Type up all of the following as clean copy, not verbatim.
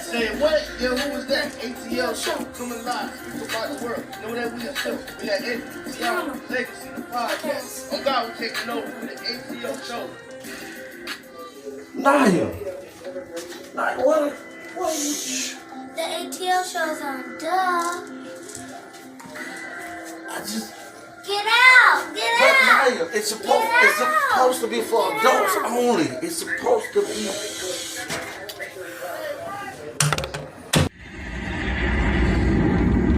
Say what? Yo, who was that? A.T.L show coming live. People about the world. Know that we are still. We got TeAma, Legacy, the podcast. Oh God, we're taking over with the A.T.L show. Naya, what are you? The A.T.L show's on, duh. Get out! Get out! Naya, it's supposed to be for adults only. It's supposed to be.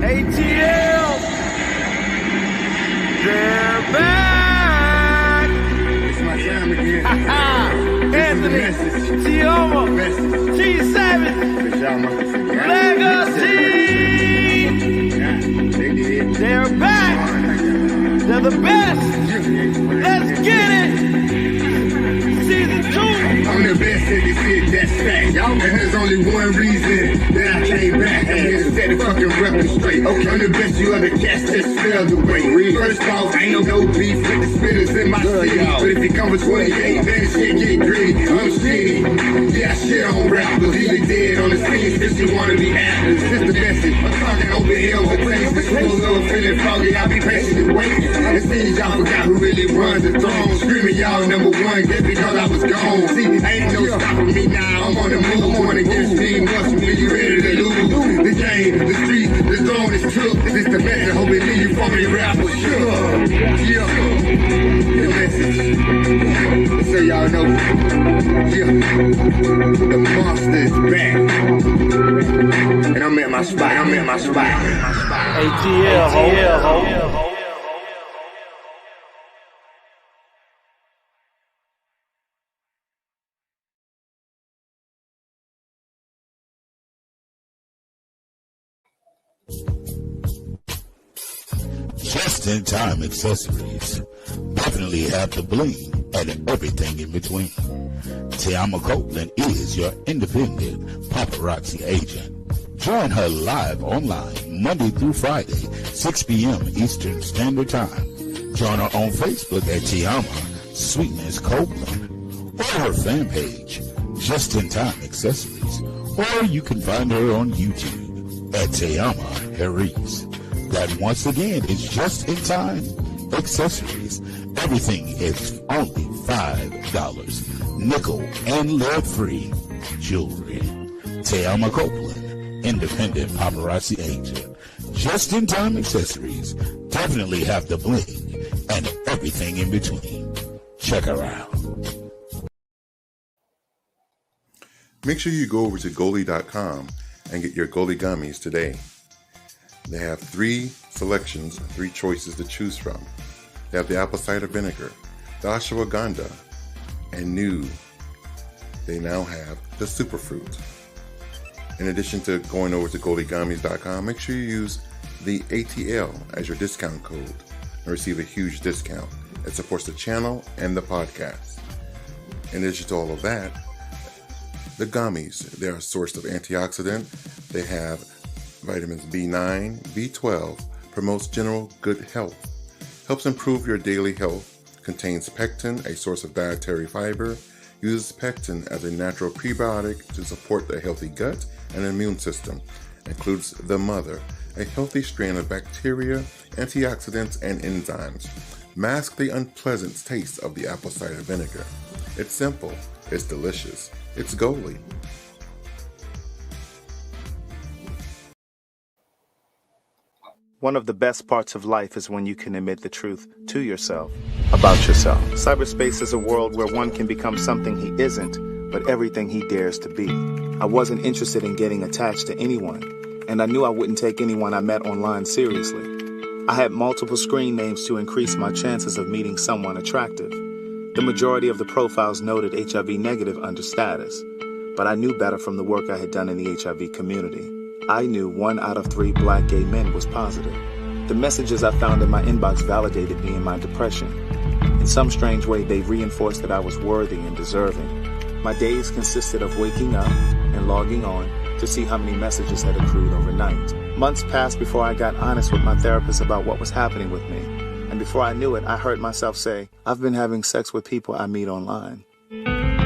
A.T.L. They're back! It's my time again. Anthony, TeAma, T7, Legacy! They're back! They're the best! Let's get it! Season 2! I'm the best at this shit, that's fact. And there's only one reason that I came back. I'm here to set the fucking record straight. Okay. I'm the best you ever catch that spelled away. First off, ain't no beef with the spitters in my city. But if you come for 28, then shit get gritty. I'm shitty. Yeah, I shit on rappers. Either dead on the scene since you wanna be actors. This the message. I'm talking open hell with things. The schools are feeling foggy. I'll be patiently waiting. It seems y'all forgot who really runs the throne. Screaming y'all number one just because I was gone. See, ain't no stopping me now. I'm on the move. Going against me. Once you you ready to lose. The game, the street, the zone is took. This the message. Hope it leave you from the rapper. Sure. Yeah. The message. So y'all know. Yeah. The monster is back. And I'm at my spot. A.T.L, ho. Just-in-time accessories definitely have the bling and everything in between. TeAma Copeland is your independent paparazzi agent. Join her live online Monday through Friday, 6 p.m. Eastern Standard Time. Join her on Facebook at TeAma Sweetness Copeland or her fan page, Just-in-Time Accessories, or you can find her on YouTube at TheAnthonyBrownShow. That once again is Just-in-Time Accessories. Everything is only $5. Nickel and lead-free jewelry. TeAma Copeland, independent paparazzi agent. Just-in-time accessories definitely have the bling and everything in between. Check her out. Make sure you go over to Goli.com and get your Goli gummies today. They have 3 selections, 3 choices to choose from. They have the apple cider vinegar, the ashwagandha, and new, they now have the superfruit. In addition to going over to GoliGummies.com, make sure you use the A.T.L as your discount code and receive a huge discount. It supports the channel and the podcast. In addition to all of that, the gummies, they're a source of antioxidant. They have vitamins B9, B12, promotes general good health, helps improve your daily health, contains pectin, a source of dietary fiber, uses pectin as a natural prebiotic to support the healthy gut and immune system, includes the mother, a healthy strain of bacteria, antioxidants, and enzymes. Mask the unpleasant taste of the apple cider vinegar. It's simple, it's delicious, it's Goli. One of the best parts of life is when you can admit the truth to yourself about yourself. Cyberspace is a world where one can become something he isn't, but everything he dares to be. I wasn't interested in getting attached to anyone, and I knew I wouldn't take anyone I met online seriously. I had multiple screen names to increase my chances of meeting someone attractive. The majority of the profiles noted HIV negative under status, but I knew better from the work I had done in the HIV community. I knew 1 out of 3 black gay men was positive. The messages I found in my inbox validated me in my depression. In some strange way, they reinforced that I was worthy and deserving. My days consisted of waking up and logging on to see how many messages had accrued overnight. Months passed before I got honest with my therapist about what was happening with me. And before I knew it, I heard myself say, I've been having sex with people I meet online.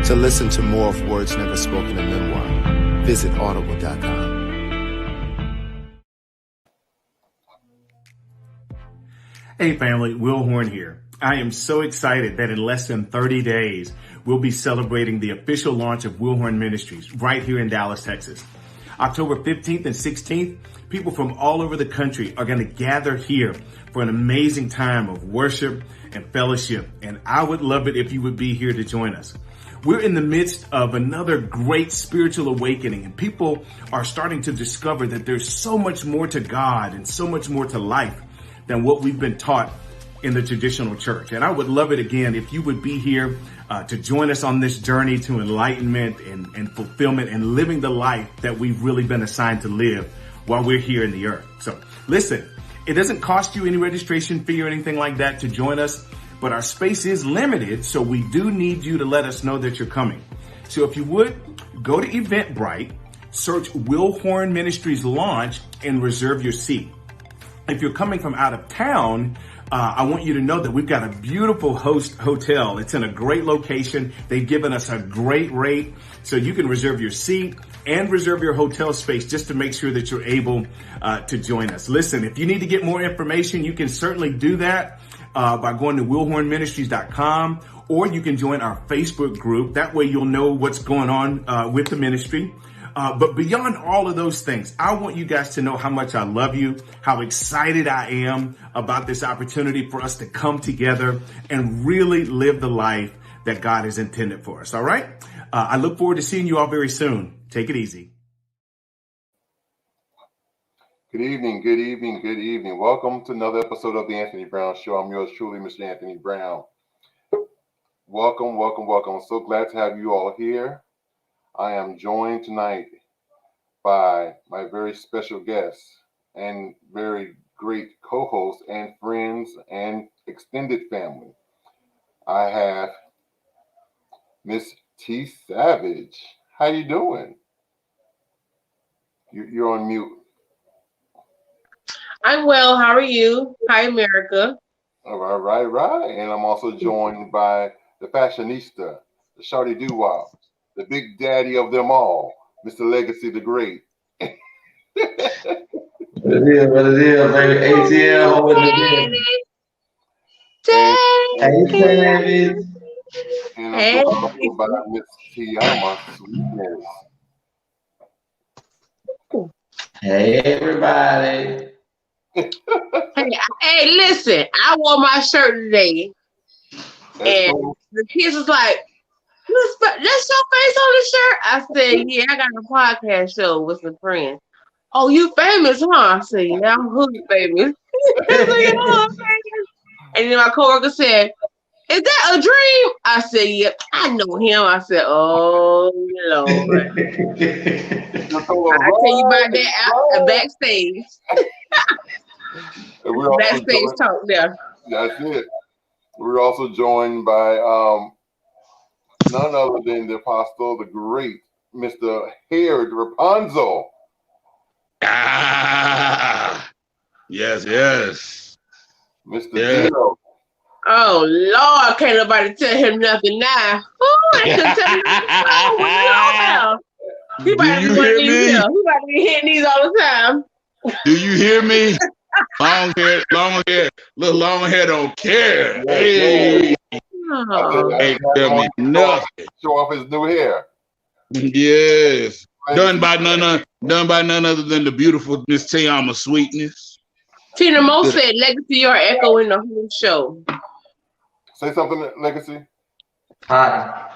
To listen to more of Words Never Spoken in Memoir, Visit audible.com. Hey family, Will Horn here. I am so excited that in less than 30 days, we'll be celebrating the official launch of Will Horn Ministries right here in Dallas, Texas. October 15th and 16th, people from all over the country are going to gather here for an amazing time of worship and fellowship. And I would love it if you would be here to join us. We're in the midst of another great spiritual awakening, and people are starting to discover that there's so much more to God and so much more to life than what we've been taught in the traditional church. And I would love it again if you would be here to join us on this journey to enlightenment and fulfillment and living the life that we've really been assigned to live while we're here in the earth. So listen, it doesn't cost you any registration fee or anything like that to join us, but our space is limited, so we do need you to let us know that you're coming. So if you would, go to Eventbrite, search Will Horn Ministries Launch, and reserve your seat. If you're coming from out of town, I want you to know that we've got a beautiful host hotel. It's in a great location. They've given us a great rate, so you can reserve your seat and reserve your hotel space just to make sure that you're able to join us. Listen, if you need to get more information, you can certainly do that by going to willhornministries.com, or you can join our Facebook group. That way you'll know what's going on with the ministry. But beyond all of those things, I want you guys to know how much I love you, how excited I am about this opportunity for us to come together and really live the life that God has intended for us. All right. I look forward to seeing you all very soon. Take it easy. Good evening, good evening, good evening. Welcome to another episode of The Anthony Brown Show. I'm yours truly, Mr. Anthony Brown. Welcome, welcome, welcome. I'm so glad to have you all here. I am joined tonight by my very special guests and very great co-hosts and friends and extended family. I have Miss T. Savage. How you doing? You're on mute. I'm well. How are you? Hi, America. All right. And I'm also joined by the fashionista, the shawty doo-wop, the big daddy of them all, Mr. Legacy the Great. What it is, baby. A.T.L. holding the Hey, Savage. And I'm also by Miss TeAma Sweetness. Hey, everybody. Hey, listen, I wore my shirt today, and the kids was like, that's your face on the shirt? I said, yeah, I got a podcast show with some friends. Oh, you famous, huh? I said, yeah, I'm hood famous. I said, oh, I'm famous. And then my coworker said, is that a dream? I said, yep, I know him. I said, oh, Lord. I'll tell you about that backstage. Backstage talk there. That's it. We're also joined by none other than the apostle, the great Mr. Harold Rapunzel. Yes. Mr. Dino. Oh, Lord, can't nobody tell him nothing now. Oh, I couldn't tell him nothing. He about to be hitting these all the time. Do you hear me? Long hair, little long hair don't care. Hey, ain't tell me nothing. Show off his new hair. Yes, done by none other than the beautiful Miss TeAma Sweetness. Tina Mo said, "Legacy, you're echoing the whole show." Say something, Legacy. Hi.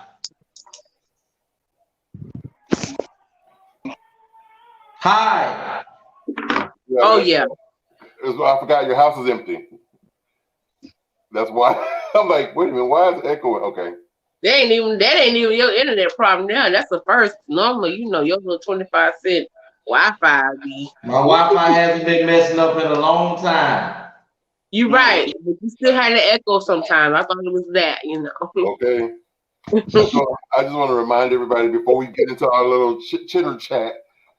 Yeah, oh yeah. I forgot your house is empty. That's why I'm like, wait a minute, why is it echoing? Okay. That ain't even your internet problem now. That's the first. Normally, your little 25-cent Wi-Fi be. My Wi-Fi hasn't been messing up in a long time. You're right, but you still had an echo sometimes. I thought it was that, Okay. So I just want to remind everybody before we get into our little chitter chat,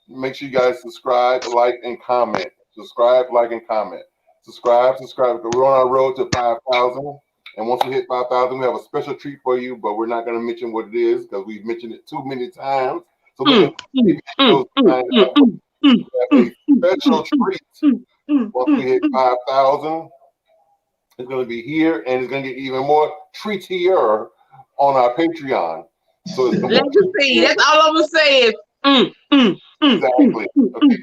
make sure you guys subscribe, like, and comment. Subscribe, like, and comment. Subscribe. We're on our road to 5,000. And once we hit 5,000, we have a special treat for you, but we're not going to mention what it is because we've mentioned it too many times. So look at a special treat. Once we hit 5,000, it's going to be here, and it's going to get even more treatier on our Patreon. So it's Legacy. That's all I'm gonna say is exactly. Okay.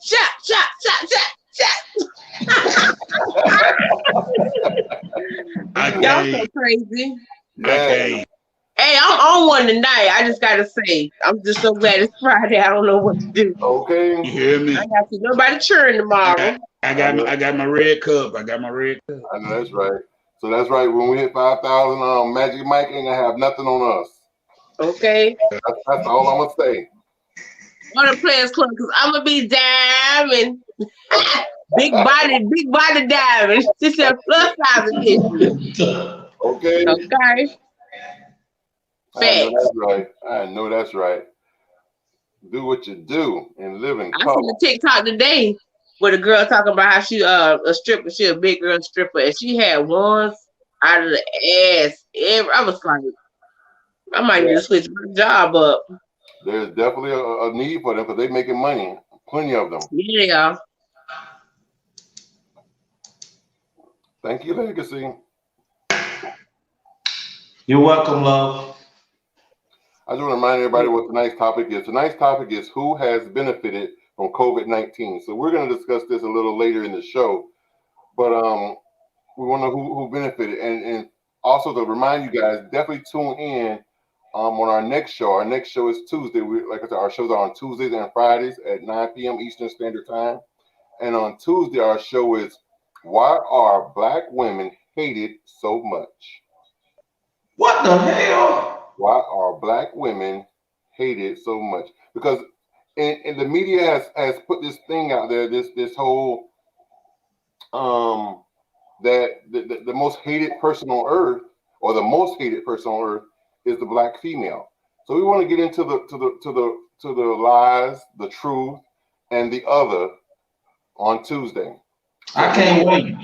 Shot. Y'all so crazy. Yeah. Hey, I'm on one tonight. I just gotta say, I'm just so glad it's Friday. I don't know what to do. Okay. You hear me? I got to nobody churn tomorrow. I got my red cup. I know that's right. So that's right. When we hit 5,000, Magic Mike ain't gonna have nothing on us. Okay. That's all I'm gonna say. On the Players Club, because I'm gonna be diamond. big body diamond. This is a plus size edition. Okay. Okay. I know that's right. Do what you do and live in I color. seen a TikTok today with a girl talking about how she a stripper, she a big girl stripper, and she had ones out of the ass. I was like, I might need to switch my job up. There's definitely a need for them because they're making money. Plenty of them. Yeah. Thank you, Legacy. You're welcome, love. I just want to remind everybody what tonight's topic is. Tonight's topic is who has benefited from COVID-19. So we're going to discuss this a little later in the show, but we want to know who benefited, and also to remind you guys, definitely tune in on our next show. Our next show is Tuesday. Like I said, our shows are on Tuesdays and Fridays at 9 p.m. Eastern Standard Time, and on Tuesday our show is Why Are Black Women Hated So Much? What the hell? Why are Black women hated so much? Because in the media has put this thing out there, this whole that the most hated person on earth, or the most hated person on earth, is the Black female. So we want to get into the lies, the truth, and the other on Tuesday. I can't wait.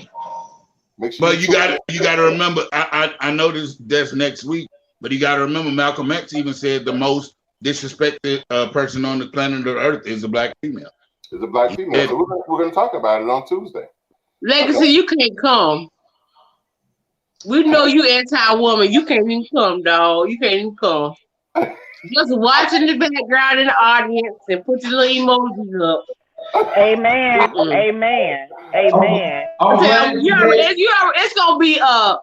Make sure but you got to remember. I know that's next week. But you got to remember, Malcolm X even said the most disrespected person on the planet of Earth is a Black female. Is a Black female. So we're going to talk about it on Tuesday. Legacy, you can't come. We know you anti-woman. You can't even come, dog. You can't even come. Just watch in the background in the audience and put your little emojis up. Amen. Amen. Amen. It's gonna be just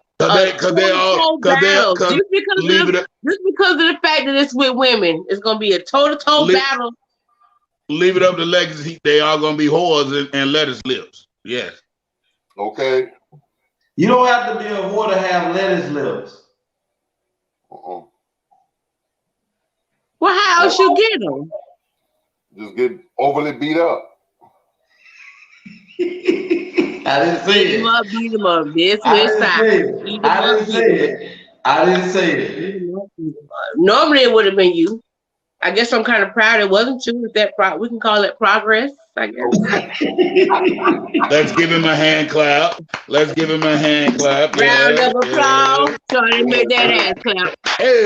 because of the fact that it's with women, it's gonna be a toe-to-toe battle. Leave it up to Legacy. They are gonna be whores and lettuce lips. Yes. Okay. You don't have to be a whore to have lettuce lips. Well, how else you get them? Just get overly beat up. I didn't say it. Beat them up. I didn't say it. Normally it would have been you. I guess I'm kind of proud it wasn't you. We can call it progress, I guess. Let's give him a hand clap. Round of applause. So I didn't make that ass clap. Hey.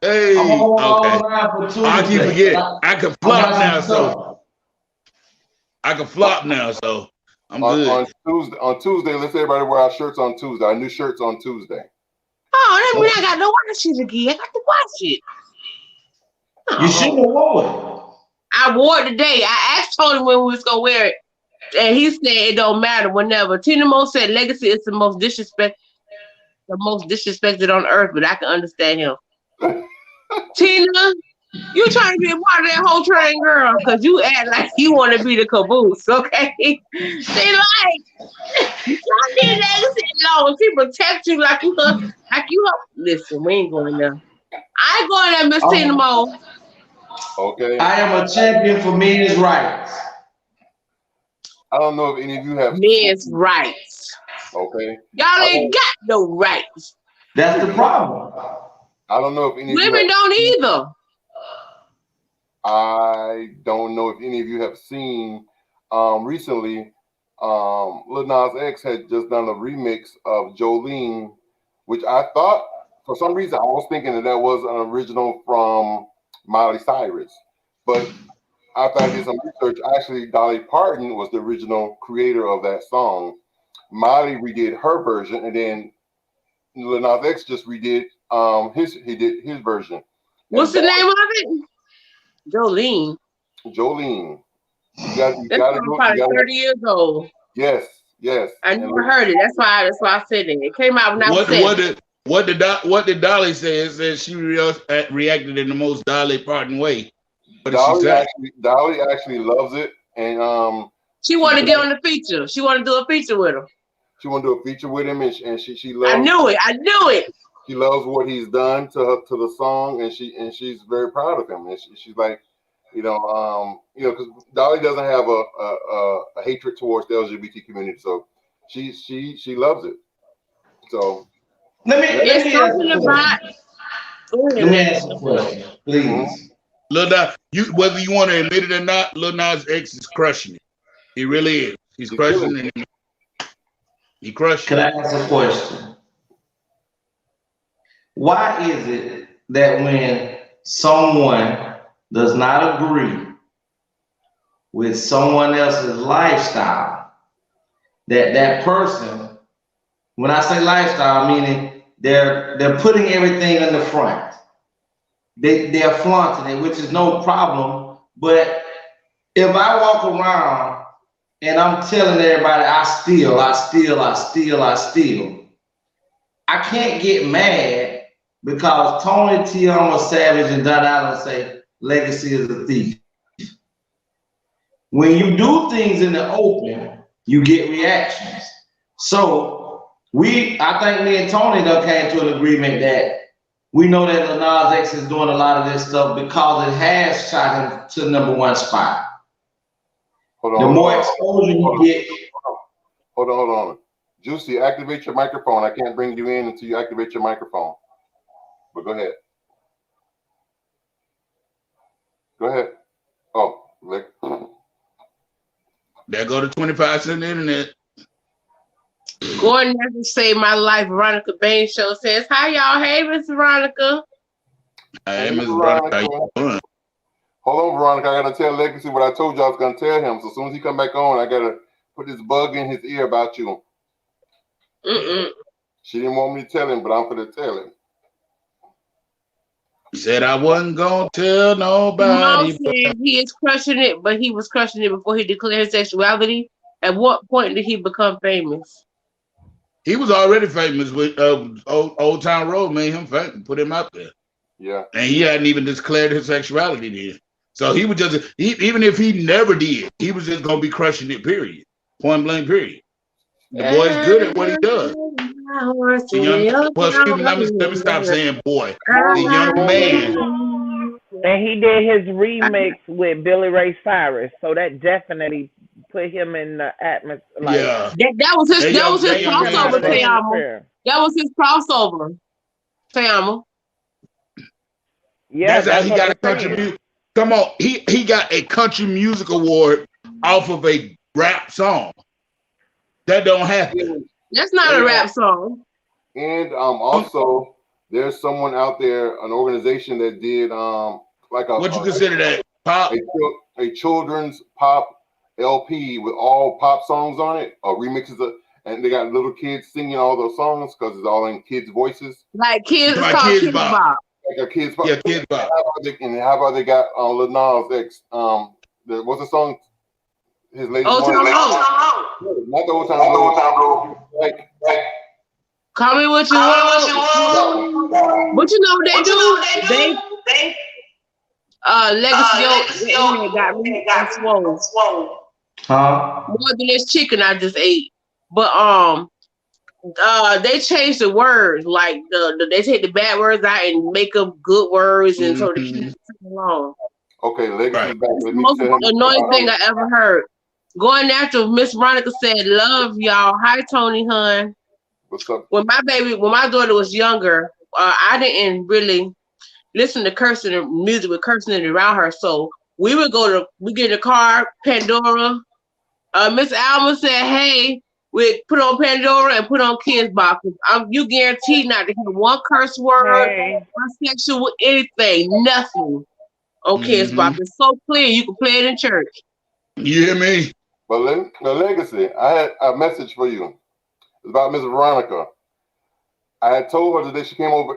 Okay. I keep forgetting. I can flop now, so I'm good. On Tuesday, let's everybody wear our shirts on Tuesday. Our new shirts on Tuesday. Oh, that means I got to watch it again. I got to watch it. You shouldn't have worn it. I wore it today. I asked Tony when we was gonna wear it, and he said it don't matter whenever. TeAma said Legacy is the most disrespected on earth, but I can understand him. Tina, you trying to be a part of that whole train, girl, because you act like you want to be the caboose, okay? She like, you need Legacy alone. She protect you like you her. Listen, we ain't going there. I ain't going there, Miss TeAma. Okay. I am a champion for men's rights. I don't know if any of you have men's rights. Okay. Y'all ain't got no rights. That's the problem. I don't know if any women don't either. I don't know if any of you have seen recently Lil Nas X had just done a remix of Jolene, which I thought for some reason, I was thinking that was an original from Miley Cyrus, but after I did some research, actually Dolly Parton was the original creator of that song. Miley redid her version, and then Lil Nas X just redid his version. What's the name of it? Jolene. Jolene. That's probably 30 years old. Yes. I never heard it. That's why I said it. It came out when I was 7. What did Dolly say? It said she reacted in the most Dolly Parton way. What did she say? Dolly actually loves it, and she wanted to get on the feature. She wanted to do a feature with him. She wanted to do a feature with him, and she loves. I knew it. She loves what he's done to the song, and she's very proud of him. And she's like, because Dolly doesn't have a hatred towards the LGBT community, so she loves it. So let me ask a question, please. Lil Nas, whether you want to admit it or not, Lil Nas X is crushing it. He really is. He's crushing it. He crushed it. Can I ask a question? Why is it that when someone does not agree with someone else's lifestyle, that person, when I say lifestyle, meaning they're putting everything in the front. They're flaunting it, which is no problem. But if I walk around and I'm telling everybody I steal, I can't get mad because Tony, TeAma, Savage, and Don Allen say Legacy is a thief. When you do things in the open, you get reactions. So I think me and Tony done came to an agreement that we know that Lil Nas X is doing a lot of this stuff because it has shot him to the #1 spot. The more exposure you get. Hold on. Juicy, activate your microphone. I can't bring you in until you activate your microphone. But go ahead. Oh, there go to 25 cents internet. Gordon has to save my life. Veronica Bain Show says, "Hi y'all. Hey, Miss Veronica." Hey, Miss Veronica. How you doing? Hold on, Veronica. I gotta tell Legacy what I told you I was gonna tell him. So as soon as he come back on, I gotta put this bug in his ear about you. She didn't want me to tell him, but I'm gonna tell him. He said I wasn't gonna tell nobody. He is crushing it, but he was crushing it before he declared his sexuality. At what point did he become famous? He was already famous with Old Town Road made him famous, put him out there. Yeah. And he hadn't even declared his sexuality then. So he was just, even if he never did, he was just gonna be crushing it, period. Point blank, period. The boy's good at what he does. Let me stop saying boy. The young man. And he did his remix with Billy Ray Cyrus, so that definitely put him in the atmosphere. Like, yeah, that was his crossover, TeAma. That was his crossover, TeAma. Yeah, that's how he got a country music. Come on, he got a country music award off of a rap song. That don't happen. That's not a rap song. And also, there's someone out there, an organization that did like a what you consider that pop, a children's pop LP with all pop songs on it, or remixes of, and they got little kids singing all those songs because it's all in kids' voices. Like kids, it's called Kids Bop. Like a Kids Bop. Yeah, Kids Bop. And how about they got Lil Nas X? What's the song? His latest Old Town Road. Not the Old Town Road. Like, call me what you want. But you know what they do? They Legacy got me swollen. More than this chicken I just ate. But they changed the words. Like they take the bad words out and make up good words, and so they keep it along. Okay, Legacy back. It's the most annoying thing I ever heard. Going after Miss Veronica said, "Love y'all." Hi, Tony, hun. What's up? When my daughter was younger, I didn't really listen to cursing or music with cursing around her. So we get in the car, Pandora. Miss Alma said, "Hey, with put on Pandora and put on Kids Box. You guaranteed not to hear one curse word, one sexual, anything, nothing on Kids Box. It's so clear you can play it in church. You hear me? But the legacy, I had a message for you. It's about Miss Veronica. I had told her today, she came over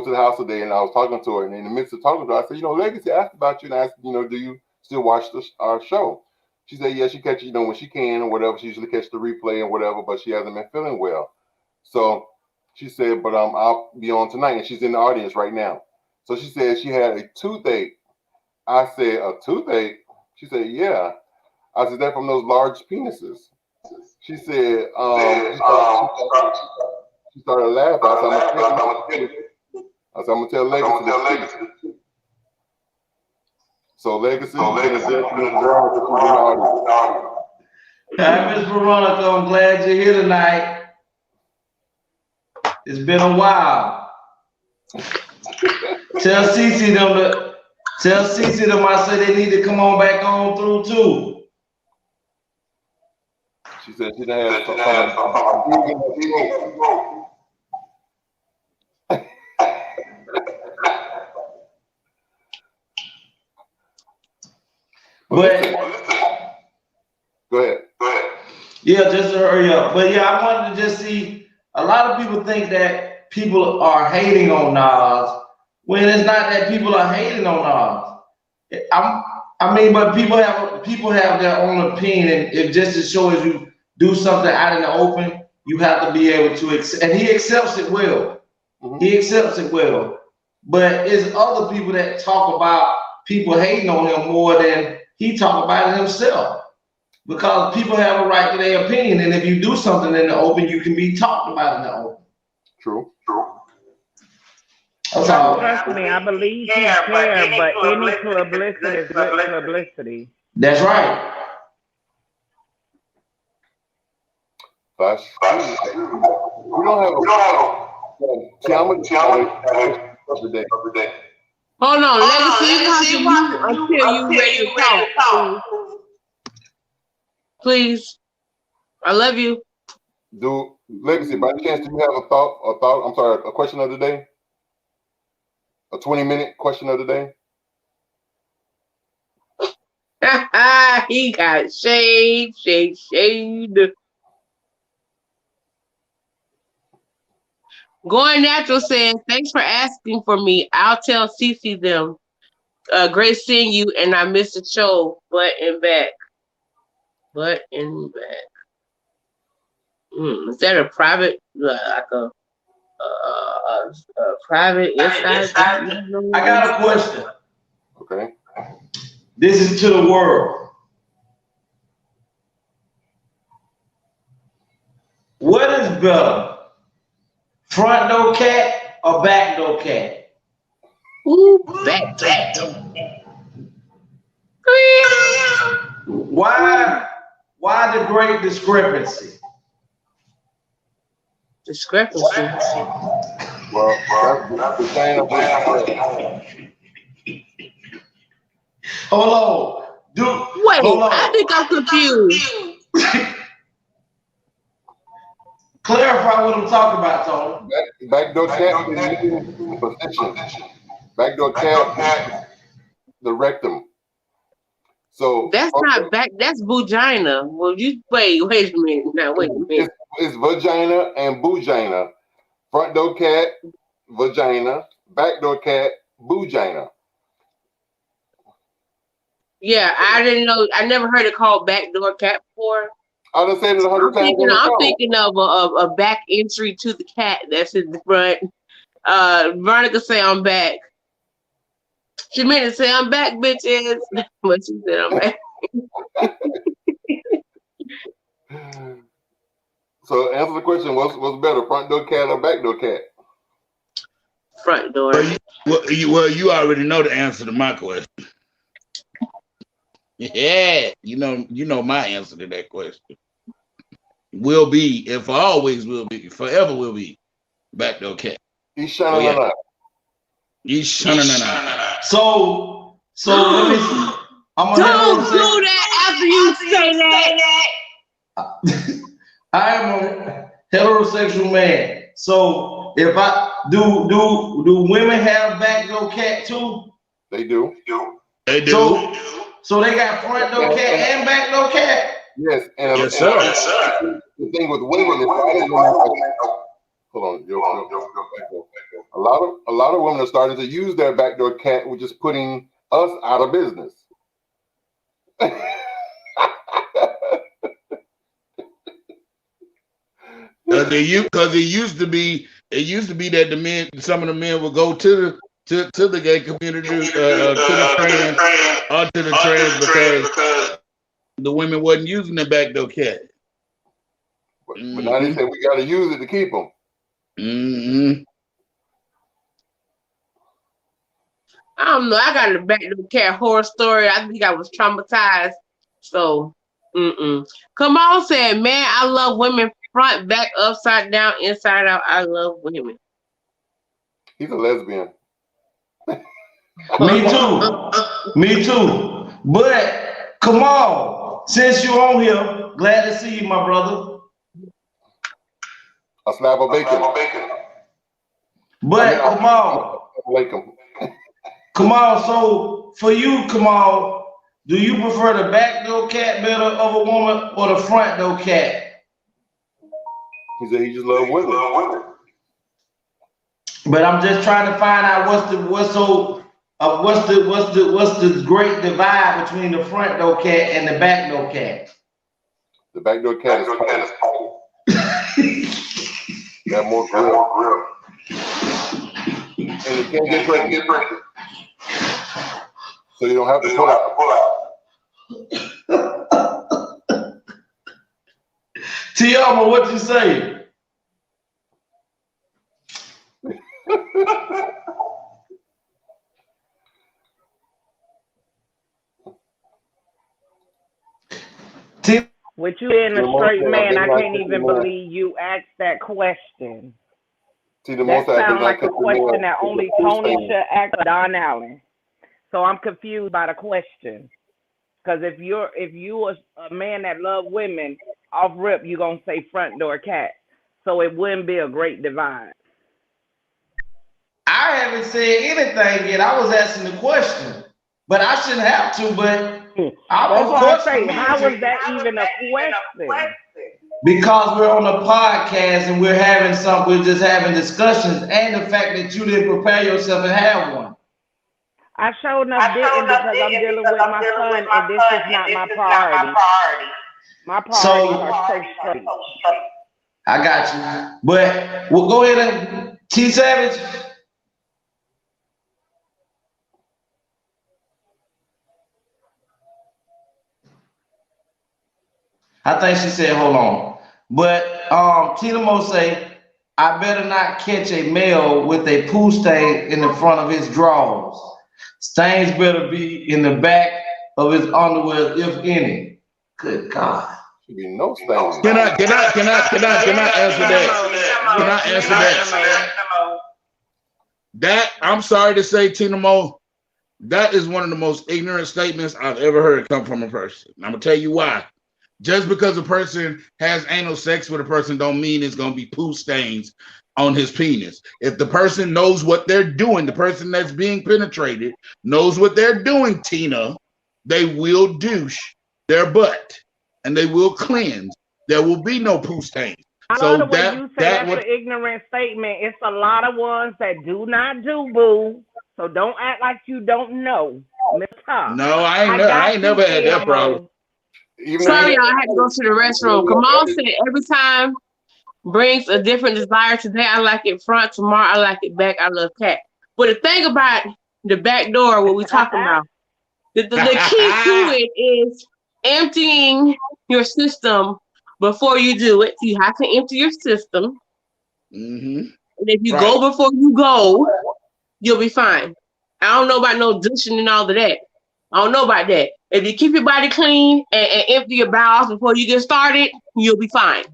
to the house today, and I was talking to her, and in the midst of talking to her, I said, Legacy asked about you, and I asked, do you still watch our show? She said, yeah, she catches, when she can or whatever. She usually catches the replay and whatever, but she hasn't been feeling well. So she said, but I'll be on tonight, and she's in the audience right now. So she said she had a toothache. I said, a toothache? She said, yeah. I said, that from those large penises. She said, she started laughing. I said, I'm going to tell Legacy. So Legacy, Hi, Miss Veronica. I'm glad you're here tonight. It's been a while. Tell Cece them I said they need to come on back on through too. She said she done had some. But go ahead. Yeah, just to hurry up. But yeah, I wanted to just see, a lot of people think that people are hating on Nas when it's not that people are hating on Nas. But people have their own opinion, and if just as sure as you do something out in the open, you have to be able to accept, and he accepts it well. He accepts it well. But it's other people that talk about people hating on him more than he talk about it himself. Because people have a right to their opinion, and if you do something in the open, you can be talked about in the open. True. That's all. Trust me, I believe he cares, but any publicity is good publicity. That's right. We don't have a TeAma. Hold on, Legacy, until you ready to talk. Please. I love you. Legacy, by any chance, do you have a question of the day? A 20-minute question of the day? He got shade. Going Natural says, thanks for asking for me. I'll tell Cece them. Great seeing you, and I missed the show, but and back. Is that a private, like a private inside? I got a question. Okay. This is to the world. What is better, front door cat or back door cat? Ooh, back door. Why the great discrepancy? Well, that's the thing about Hold on. I think I'm confused. Clarify what I'm talking about, Tony. Backdoor cat is position. Backdoor cat, the rectum. So that's not back. That's vagina. Well, you wait a minute. Now wait a minute. It's vagina and boogina. Front door cat, vagina. Back door cat, boogina. Yeah, I didn't know. I never heard it called backdoor cat before. I done said it 100 times. I'm thinking of a back entry to the cat that's in the front. Veronica say I'm back. She meant to say I'm back, bitches. But she said I'm back. So answer the question, what's better, front door cat or back door cat? Front door. Well, you already know the answer to my question. Yeah, you know my answer to that question. Will be, if always will be, forever will be, backdoor cat. He's shining on So let me see. I'm gonna don't do that after you say that. I am a heterosexual man. So if I do women have back door cat too? They do. They do. So they got front door cat and back door cat? Yes, and Yes, sir. the thing with women is, hold on, a lot of women are starting to use their backdoor cat, which is putting us out of business. Because it used to be that some of the men would go to the gay community, to the trans because the women wasn't using the backdoor cat. But now they say we got to use it to keep them. Mm-hmm. I don't know. I got a backdoor cat horror story. I think I was traumatized. So, Come on, said, man, I love women front, back, upside down, inside out. I love women. He's a lesbian. Me too. But come on, since you're on here, glad to see you, my brother. A slab of bacon. But come on. Come on, so for you, Kamal, do you prefer the back door cat better of a woman or the front door cat? He said he just loves women. But I'm just trying to find out what's the great divide between the front door cat and the back door cat? The back door cat is cold. Got more grip. And it can't get pregnant. So you don't have to pull out. TeAma, what you say? With you being a straight man, I can't even believe you asked that question. That sounds like a question that only Tony should ask Don Allen. So I'm confused by the question. Because if you a man that love women, off rip, you're going to say front door cat. So it wouldn't be a great divide. I haven't said anything yet. I was asking the question. But I shouldn't have to, but that's what I say. How was that even a question? Because we're on a podcast and we're just having discussions, and the fact that you didn't prepare yourself and have one. I sure enough didn't because I'm dealing with my son, and this is not my priority. My priorities are so straight. I got you. But we'll go ahead and T Savage. I think she said, hold on. But Tina Mo say, I better not catch a male with a poo stain in the front of his drawers. Stains better be in the back of his underwear, if any. Good God. Should be no stains. Can I answer that? Can I answer that? That, I'm sorry to say, Tina Mo, that is one of the most ignorant statements I've ever heard come from a person. I'm gonna tell you why. Just because a person has anal sex with a person don't mean it's going to be poo stains on his penis. If the person knows what they're doing, the person that's being penetrated knows what they're doing, Tina, they will douche their butt and they will cleanse. There will be no poo stains. I love the way you say that's an ignorant statement. It's a lot of ones that do not do, boo. So don't act like you don't know. No, I ain't never had that problem. Sorry, y'all, I had to go to the restroom. Kamal said every time brings a different desire. Today I like it front, tomorrow I like it back. I love cat. But the thing about the back door, what we talking about, the key to it is emptying your system before you do it. You have to empty your system. Mm-hmm. And if you go before you go, you'll be fine. I don't know about no douching and all of that. I don't know about that. If you keep your body clean and empty your bowels before you get started, you'll be fine.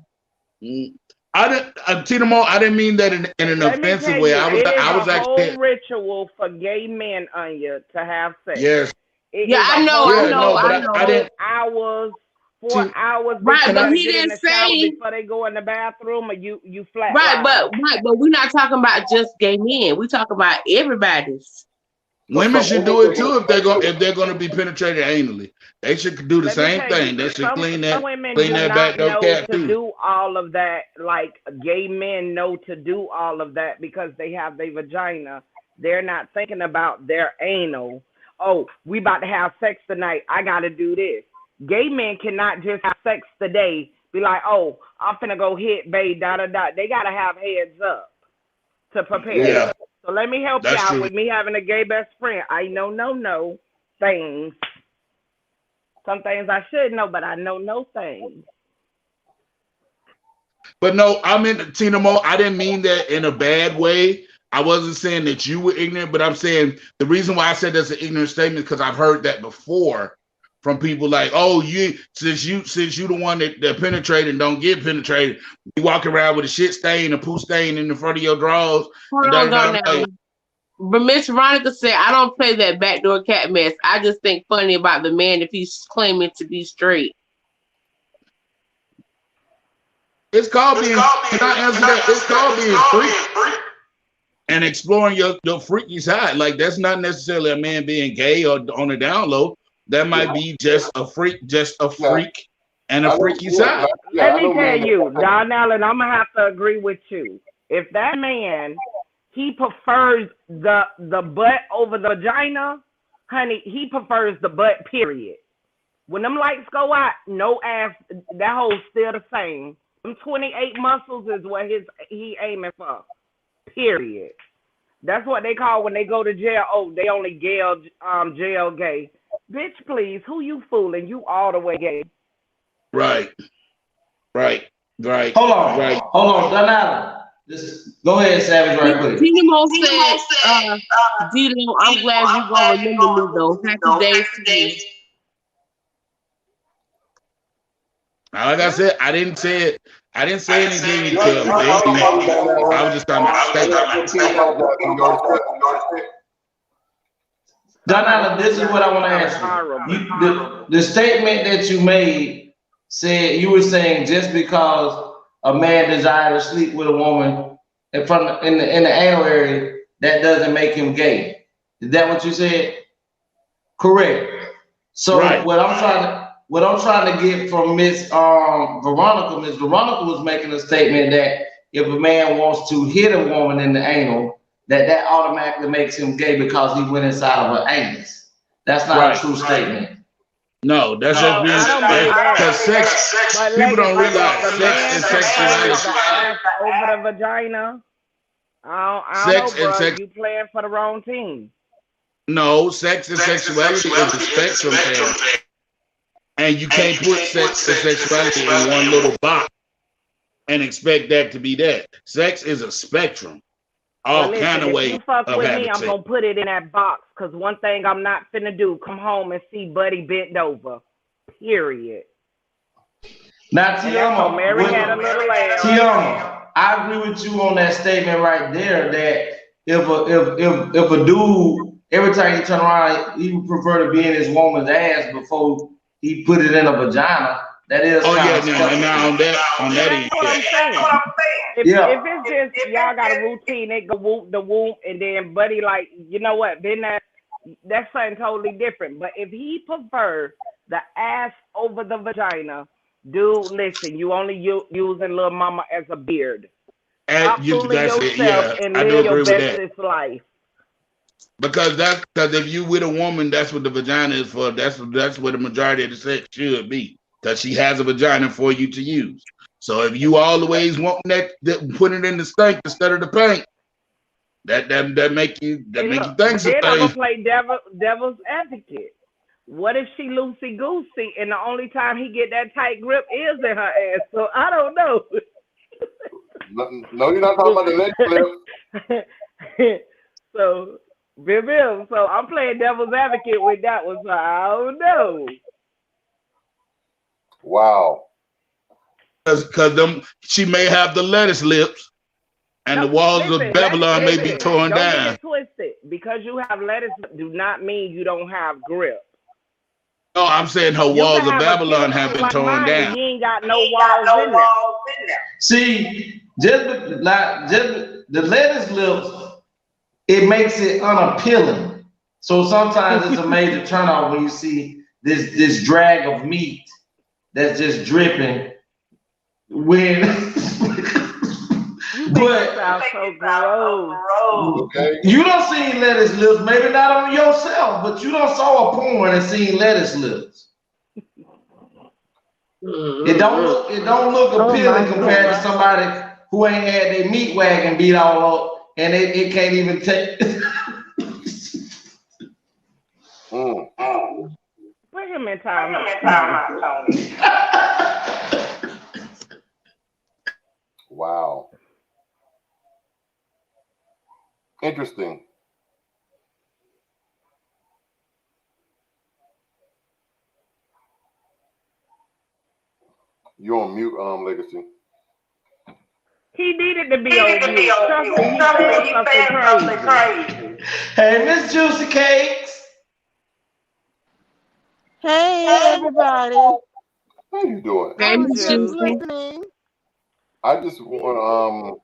Tina Mo, I didn't mean that in an offensive way. I was actually a actually whole ritual for gay men, Anya, to have sex. Yes. I know. I know. Hours 4 hours Right, before but they he get in didn't the shower, say. before they go in the bathroom, or you flat Right, line? but we're not talking about just gay men. We talking about everybody's. Women should do it too if they're going to be penetrated anally. They should do the Let me same tell thing. you, They should some clean that women do back not door know cap to too. do all of that. Like gay men know to do all of that because they have their vagina. They're not thinking about their anal. Oh, we about to have sex tonight. I got to do this. Gay men cannot just have sex today. Be like, oh, I'm finna go hit, babe, da da da. They gotta have heads up to prepare. Yeah. So let me help you That's out true. with me having a gay best friend. I know things. Some things I should know, but I know no things. But no, I meant Tina Mo. I didn't mean that in a bad way. I wasn't saying that you were ignorant, but I'm saying the reason why I said that's an ignorant statement because I've heard that before from people like, oh, since you the one that penetrated and don't get penetrated, you walk around with a shit stain, a poo stain in the front of your drawers. Hold on, now. But Miss Veronica said, I don't play that backdoor cat mess. I just think funny about the man if he's claiming to be straight. It's called being free and exploring your freaky side. Like that's not necessarily a man being gay or on the down low. That might be just a freak, and a freaky side. Let me tell you, Don Allen, I'm gonna have to agree with you. If that man he prefers the butt over the vagina, honey, he prefers the butt, period. When them lights go out, no ass, that hole's still the same. Them 28 muscles is what he aiming for, period. That's what they call when they go to jail. Oh, they only jail gay. Bitch, please, who you fooling? You all the way gay. Right. Hold on, Donald. Just go ahead, Savage, right quick. TeAma said, Dito, I'm glad you gonna remember me though. Happy days to you. Like I said, I didn't say anything to I was just talking about Donald, this is what I want to ask you. The statement that you made said you were saying just because a man desires to sleep with a woman in the anal area, that doesn't make him gay. Is that what you said? Correct. So right. What I'm trying to get from Miss Veronica was making a statement that if a man wants to hit a woman in the anal, that automatically makes him gay because he went inside of her anus. That's not a true statement. No, that's just being because sex. People don't realize sex and sexuality. Over the vagina. I don't know, bro. You playing for the wrong team. No, sex and sexuality is a spectrum thing. And you can't put sex and sexuality in one little box and expect that to be that. Sex is a spectrum. All kind of ways. If you fuck with me, I'm gonna put it in that box. Cause one thing I'm not finna do, come home and see Buddy bent over. Period. Now, TeAma, Mary had a little lamb. TeAma, I agree with you on that statement right there. That if a dude every time he turn around, he would prefer to be in his woman's ass before he put it in a vagina. That is. Oh yeah, now on that end. If it's just y'all got a routine, they go whoop the whoop, and then Buddy like, you know what? Then that's something totally different. But if he prefers the ass over the vagina, dude, listen, you only using little mama as a beard. And that's it. Yeah, and I do live agree your with that. life. Because if you with a woman, that's what the vagina is for. That's what the majority of the sex should be. Because she has a vagina for you to use. So if you always want that put it in the stink instead of the paint, that make you think some things. Then I'm gonna play devil's advocate. What if she loosey goosey and the only time he get that tight grip is in her ass? So I don't know. No, you're not talking about the leg flip. So I'm playing devil's advocate with that one. So I don't know. Wow. Because she may have the lettuce lips, and the walls of Babylon may be torn down. Don't get it twisted. Because you have lettuce, do not mean you don't have grip. Oh, I'm saying her You walls can of have a Babylon have killer been like torn mine, and down. you ain't got no walls in there. See, just the lettuce lips, it makes it unappealing. So sometimes it's a major turnoff when you see this drag of meat that's just dripping. When You make it sound so gross. Okay. You don't see lettuce lips, maybe not on yourself, but you don't saw a porn and seen lettuce lips. It don't look appealing compared to somebody who ain't had their meat wagon beat all up and it can't even take. Put him in time out, Tony. Wow. Interesting. You're on mute, Legacy. He needed to be on mute. Trust me, he said something crazy. Hey, Miss Juicy Cakes. Hey, everybody. How you doing? Hey, Miss Juicy. Listening. I just want to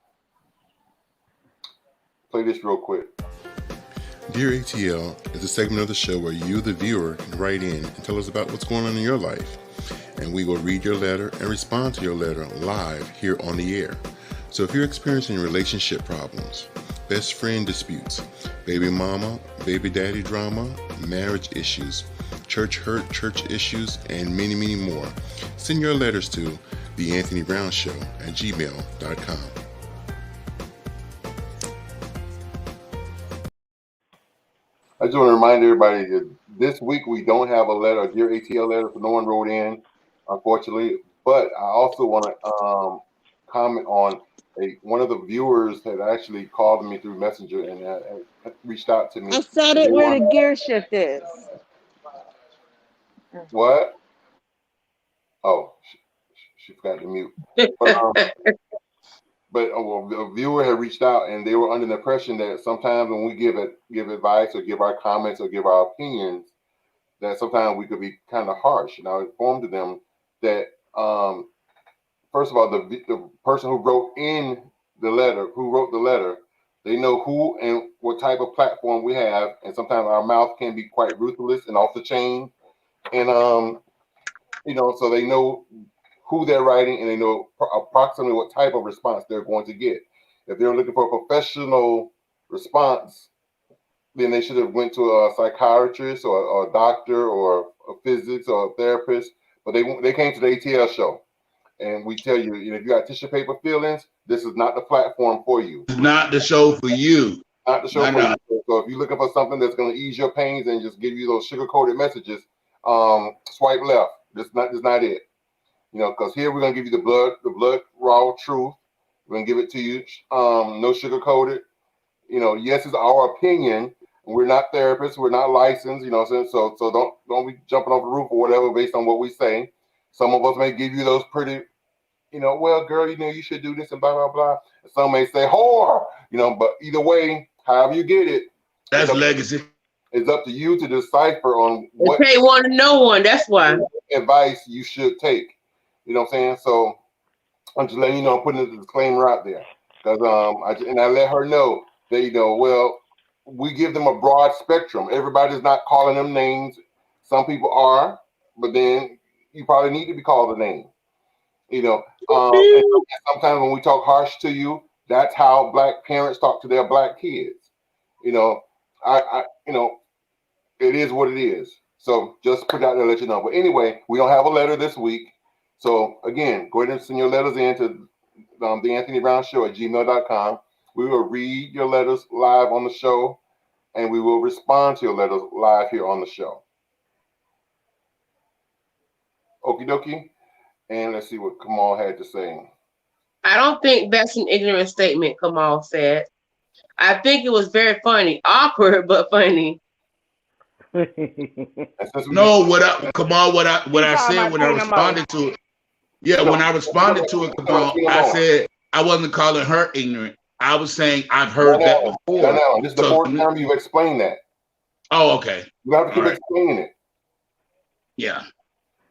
play this real quick. Dear A.T.L. is a segment of the show where you, the viewer, can write in and tell us about what's going on in your life. And we will read your letter and respond to your letter live here on the air. So if you're experiencing relationship problems, best friend disputes, baby mama, baby daddy drama, marriage issues, church hurt, church issues, and many, many more, send your letters to TheAnthonyBrownShow@gmail.com. I just want to remind everybody that this week we don't have a letter, a Dear A.T.L. letter, so no one wrote in, unfortunately. But I also want to comment on one of the viewers had actually called me through Messenger and reached out to me. I said it where the gear shift is. What? Oh, she forgot to mute. But a viewer had reached out and they were under the impression that sometimes when we give advice or give our comments or give our opinions, that sometimes we could be kind of harsh. And I informed them that first of all, the person who wrote the letter, they know who and what type of platform we have, and sometimes our mouth can be quite ruthless and off the chain. And so they know who they're writing, and they know approximately what type of response they're going to get. If they're looking for a professional response, then they should have went to a psychiatrist or a doctor or a physics or a therapist. But they came to the A.T.L. show, and we tell you, if you got tissue paper feelings, this is not the platform for you. It's not the show for you. Not the show for you. So if you're looking for something that's going to ease your pains and just give you those sugar-coated messages, swipe left. That's not it. Because here we're gonna give you the blood raw truth. We're gonna give it to you, no sugar coated. Yes, it's our opinion. We're not therapists. We're not licensed. So don't be jumping off the roof or whatever based on what we say. Some of us may give you those pretty, well, girl, you should do this and blah blah blah. And some may say whore. But either way, however you get it, that's legacy. It's up to you to decipher on what pay one to no one. That's why advice you should take. You know what I'm saying? So I'm just letting you know, I'm putting a disclaimer out there because I let her know that well, we give them a broad spectrum. Everybody's not calling them names. Some people are, but then you probably need to be called a name. And sometimes when we talk harsh to you, that's how Black parents talk to their Black kids. It is what it is. So just put it out there, let you know. But anyway, we don't have a letter this week. So again, go ahead and send your letters in to TheAnthonyBrownShow@gmail.com. We will read your letters live on the show, and we will respond to your letters live here on the show. Okie dokie. And let's see what Kamal had to say. I don't think that's an ignorant statement, Kamal said. I think it was very funny. Awkward, but funny. No, what I said when I responded to it. Yeah, when I responded to it, Kamal, I said I wasn't calling her ignorant. I was saying I've heard that before. No, this is the fourth time you've explained that. Oh, okay. You have to keep explaining it. Yeah.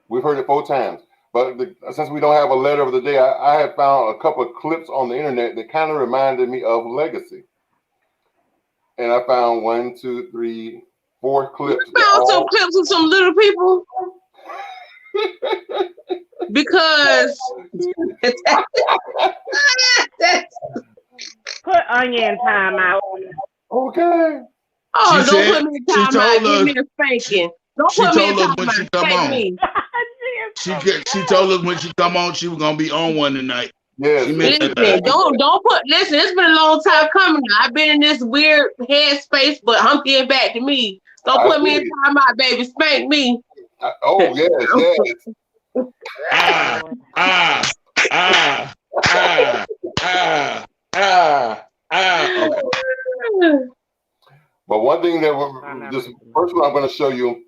We've heard it 4 times. But since we don't have a letter of the day, I have found a couple of clips on the internet that kind of reminded me of Legacy. And I found 1, 2, 3, 4 clips. You found some clips of some little people? Because put Onion in timeout. Okay. Oh, don't put me in timeout. Give me a spanking. Don't put me in timeout. Spank me. She told us when she come on, she was gonna be on one tonight. Yes. Listen, don't put. Listen, it's been a long time coming. I've been in this weird headspace, but I'm getting back to me. Don't put me in timeout, baby. Spank me. Oh yes. Okay. But one thing that just first one I'm going to show you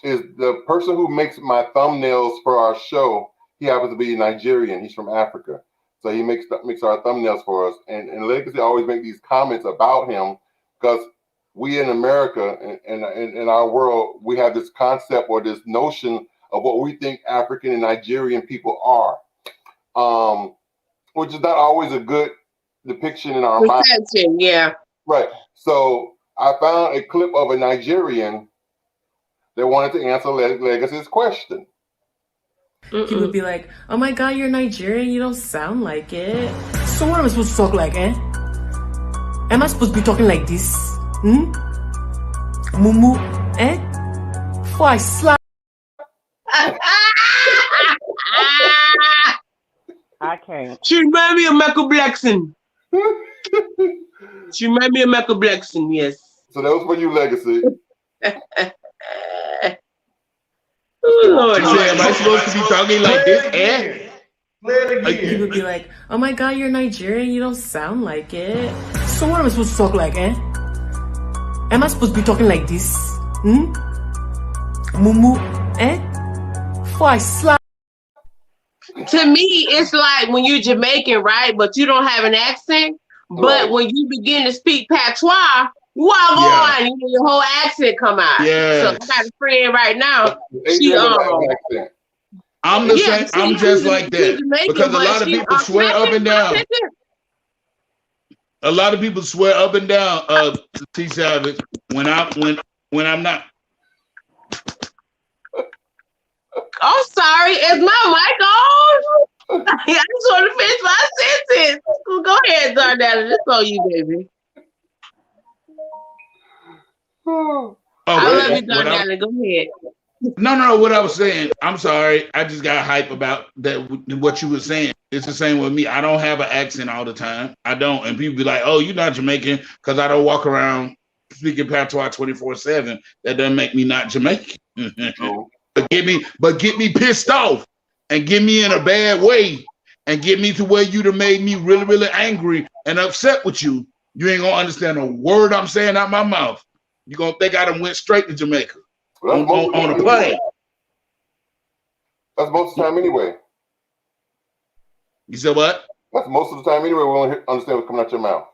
is the person who makes my thumbnails for our show. He happens to be Nigerian. He's from Africa, so he makes our thumbnails for us. And Legacy always make these comments about him because we in America and in our world, we have this concept or this notion of what we think African and Nigerian people are, which is not always a good depiction in our mind. Yeah. Right. So I found a clip of a Nigerian that wanted to answer Legacy's question. He would be like, "Oh my God, you're Nigerian. You don't sound like it. So what am I supposed to talk like, eh? Am I supposed to be talking like this? Mumu, eh? Before I slap." I can't. She remind me of Michael Blackson. She remind me of Michael Blackson, yes. So that was for you, Legacy. Lord, am I supposed to be talking like this? Eh? He would be like, "Oh my God, you're Nigerian. You don't sound like it. So what am I supposed to talk like, eh? Am I supposed to be talking like this? Mumu, eh? Before I slap." To me, it's like when you're Jamaican, right? But you don't have an accent. But when you begin to speak patois, on, your whole accent come out. Yeah. So I got a friend right now. I'm the same. I'm just like that because a lot of people swear up and down. A lot of people swear up and down. T Savage when I'm not. I'm sorry. Is my mic on? I just want to finish my sentence. Go ahead, Darnell. It's on you, baby. I love you, Darnell. Go ahead. No. What I was saying, I'm sorry. I just got hype about that. What you were saying. It's the same with me. I don't have an accent all the time. I don't. And people be like, "Oh, you're not Jamaican," because I don't walk around speaking patois 24/7. That doesn't make me not Jamaican. But get me pissed off and get me in a bad way and get me to where you'd have made me really, really angry and upset with you. You ain't gonna understand a word I'm saying out my mouth. You're gonna think I done went straight to Jamaica on a plane. That's most of the time anyway. You said what? That's most of the time anyway. We don't understand what's coming out your mouth.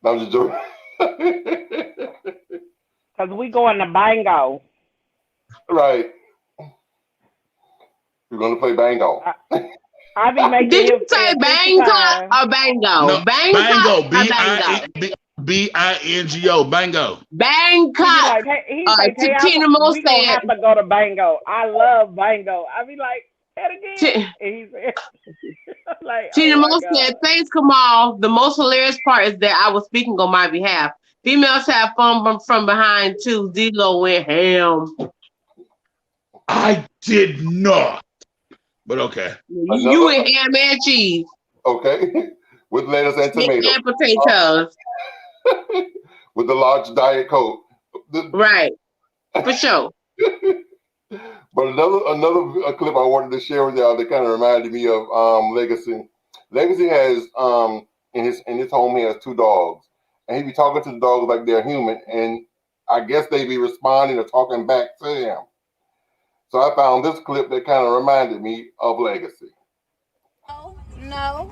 I'm just joking. Because we going to bingo. Right. We're going to play bango. I be making. Did you say Bangkok or bango? No, Bangkok B-I-N-G-O, bango. Bangkok. Tina Mo said, "We have to go to bango. I love bango." I be like, "That again." And he said, like, Tina Mo said, "Thanks, Kamal. The most hilarious part is that I was speaking on my behalf. Females have fun from behind too. D-Lo went ham." I did not. But okay. You and ham and cheese. Okay. With lettuce and tomatoes. And potatoes. With the large Diet Coke. Right. For sure. But another clip I wanted to share with y'all that kind of reminded me of Legacy. Legacy has in his home he has 2 dogs. And he be talking to the dogs like they're human. And I guess they be responding or talking back to him. So I found this clip that kind of reminded me of Legacy. No.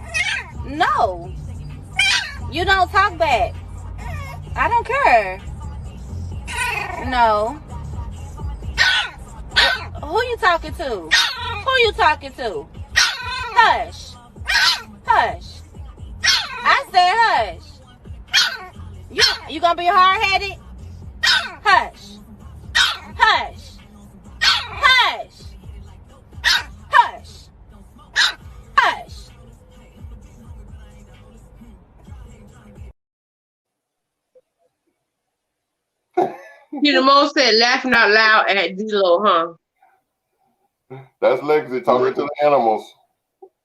You don't talk back. I don't care. No. Who you talking to? Who you talking to? Hush. Hush. I said hush. You gonna be hard-headed? Hush. Hush. Hush. Hush. Hush. TeAma said laughing out loud at D-Lo, huh? That's Legacy talking to the animals.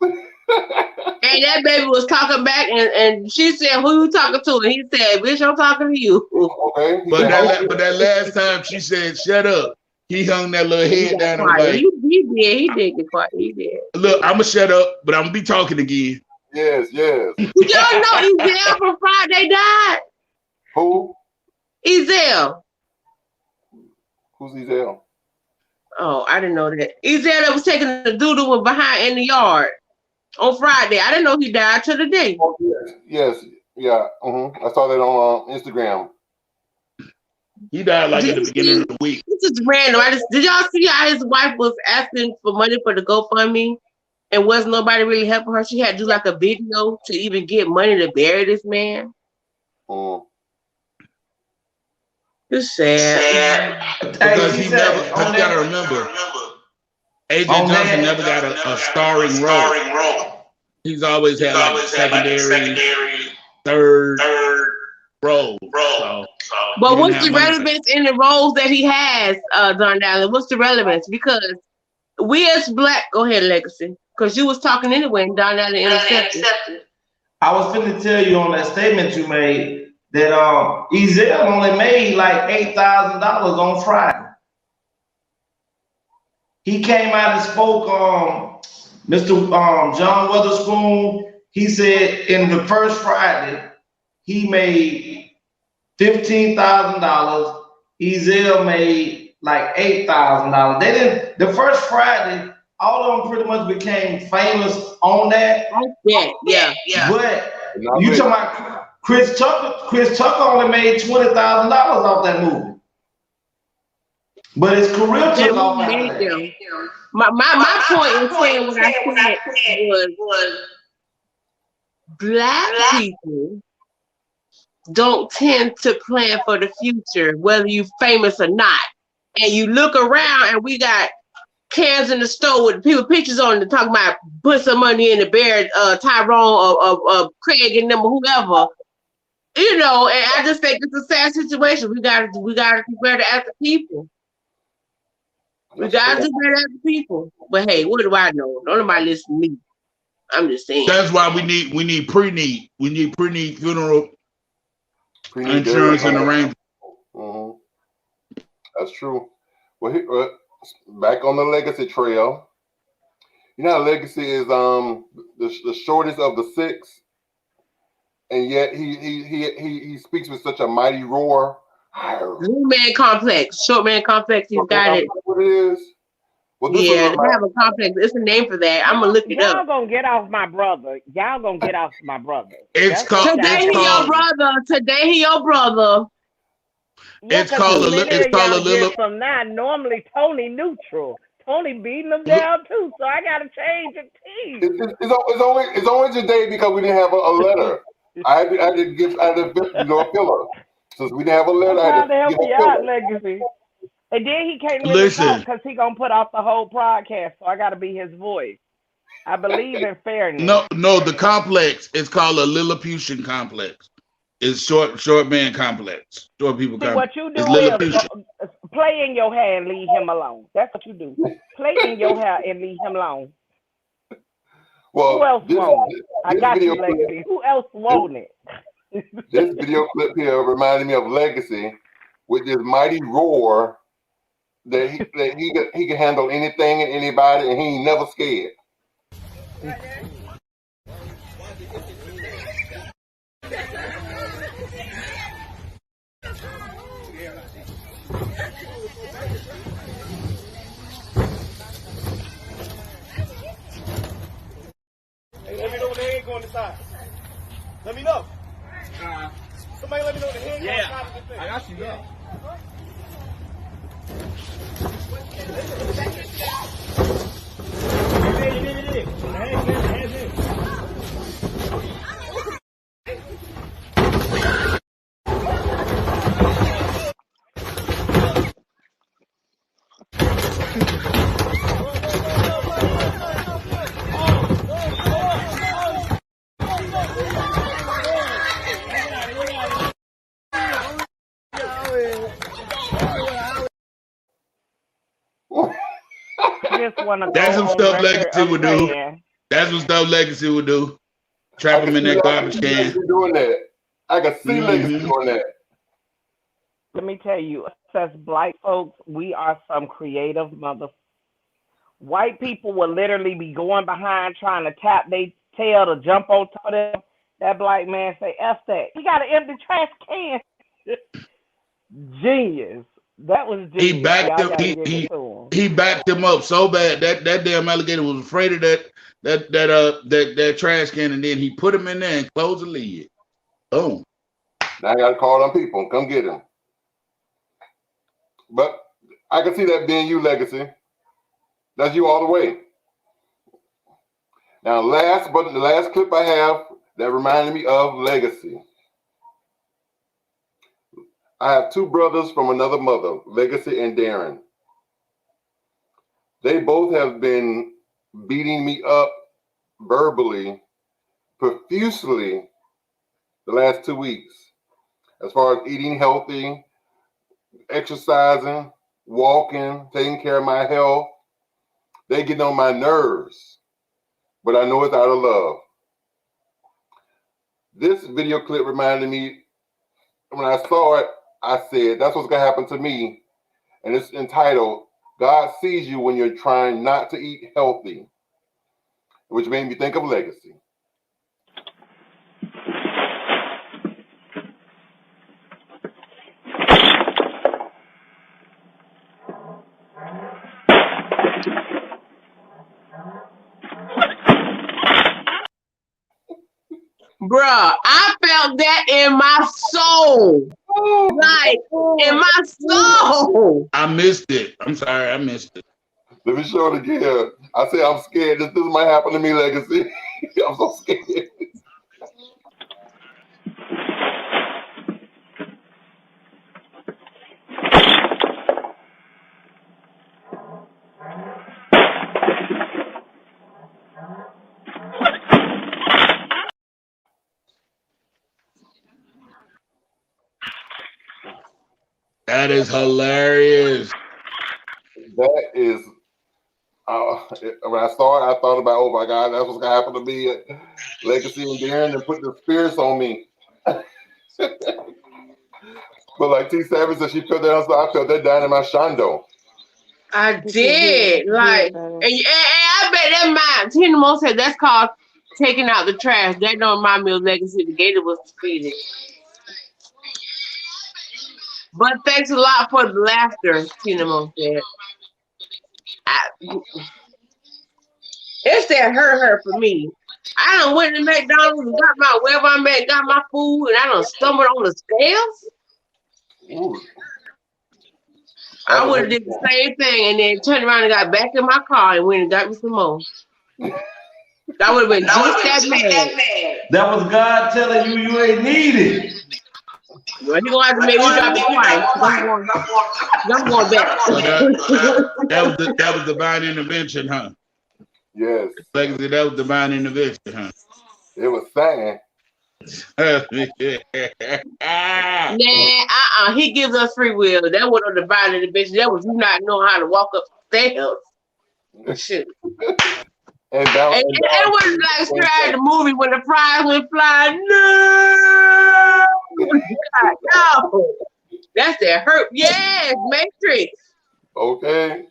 And that baby was talking back, and she said, "Who you talking to?" And he said, "Bitch, I'm talking to you." Okay. But that last time she said, "Shut up," he hung that little head down and was like, He did get quiet. He did. "Look, I'ma shut up, but I'm gonna be talking again." Yes. Y'all know Ezell from Friday died. Who? Ezell. Who's Ezell? Oh, I didn't know that. Ezell that was taking the doodle behind in the yard on Friday. I didn't know he died till today. Oh, yes. Yeah. I saw that on Instagram. He died like at the beginning of the week. This is random. Did y'all see how his wife was asking for money for the GoFundMe and wasn't nobody really helping her? She had to do like a video to even get money to bury this man. It's sad. Because he gotta remember, A.J. Johnson never got a starring role. He's always had like secondary, third role. But what's the relevance in the roles that he has, Don Allen? What's the relevance? Because we as Black, go ahead, Legacy, because you was talking anyway and Don Allen intercepted. I was finna tell you on that statement you made that Ezell only made like $8,000 on Friday. He came out and spoke Mr. John Witherspoon. He said in the first Friday, he made $15,000. Ezell made like $8,000. They didn't. The first Friday, all of them pretty much became famous on that. Yeah. But you talking about Chris Tucker only made $20,000 off that movie. But his career took off. My point in saying what I said was Black people don't tend to plan for the future, whether you're famous or not. And you look around and we got cans in the store with people pictures on it talking about put some money in the bear, Tyrone or Craig and them or whoever. You know, and I just think it's a sad situation. We gotta do better as the people. We gotta do better as the people. But hey, what do I know? Don't nobody listen to me. I'm just saying. That's why we need pre-need. We need pre-need funeral insurance and arrangement. That's true. Well, back on the legacy trail. You know how legacy is the shortest of the six, and yet he speaks with such a mighty roar. Little man complex, short man complex. He's got it. What it is? Well, they have a complex. It's a name for that. I'm gonna look it up. Y'all gonna get off my brother. Y'all gonna get off my brother. Today he your brother. Today he your brother. It's called a little. From now, normally Tony neutral. Tony beating them down too, so I gotta change the team. It's always a day because we didn't have a letter. I had to give a pillar. Since we didn't have a letter, I had to help you out, Legacy. And then he can't really talk because he gonna put off the whole podcast, so I gotta be his voice. I believe in fairness. No, the complex is called a Lilliputian complex. It's short man complex. Short people complex. What you do is play in your hair and leave him alone. That's what you do. Play in your hair and leave him alone. Well, who else won it? I got you, Legacy. Who else won it? This video clip here reminded me of Legacy with this mighty roar that he can handle anything and anybody, and he ain't never scared. Hey, let me know when the head going inside. Let me know. Somebody let me know when the head going inside of the thing. I got you, yeah. Just want to That's go some on stuff record Legacy of would do. saying, That's some stuff Legacy would do. Trap him in that garbage can. Legacy doing that. I can see Legacy doing that. let me tell you, us as black folks, we are some creative mother. White people will literally be going behind trying to tap their tail to jump on top of them. That black man say, F that. He got an empty trash can. Genius. That was genius. He backed him. He backed him up so bad that damn alligator was afraid of that trash can, and then he put him in there and closed the lid. Boom. Now I got to call them people and come get him. But I can see that being you, Legacy. That's you all the way. Now, the last clip I have that reminded me of Legacy. I have two brothers from another mother, Legacy and Darren. They both have been beating me up verbally, profusely the last 2 weeks, as far as eating healthy, exercising, walking, taking care of my health. They get on my nerves, but I know it's out of love. This video clip reminded me, when I saw it, I said, that's what's going to happen to me. And it's entitled, God Sees You When You're Trying Not to Eat Healthy, which made me think of Legacy. Bruh, I felt that in my soul. Like, in my soul. I missed it. I'm sorry, I missed it. Let me show it again. I say I'm scared. This might happen to me, Legacy. I'm so scared. That is hilarious. That is, when I saw it, I thought about, oh my God, that's what's going to happen to me. Legacy and Darren, and put the spirits on me. But like T. Savage said, she felt that, so I felt that down in my shondo. I did. Like, and I bet that mind, TeAma said that's called taking out the trash. That don't remind me of Legacy. The gator was defeated. But thanks a lot for the laughter, TeAma said. It's that hurt for me. I done went to McDonald's and got my wherever I'm at, got my food, and I done stumbled on the scales. Ooh. I would have did the same thing and then turned around and got back in my car and went and got me some more. That would have been just that mad. That was God telling you you ain't needed. Well, he gonna have to make me drop it twice. I'm going back. That was divine intervention, huh? Yes. Legacy, that was divine intervention, huh? It was saying. Nah, he gives us free will. That wasn't a divine intervention. That was you not knowing how to walk up stairs. Shit. And it was like straight out the movie when the fries went flying. No! God, no! That's that hurt. Yes, Matrix. Okay.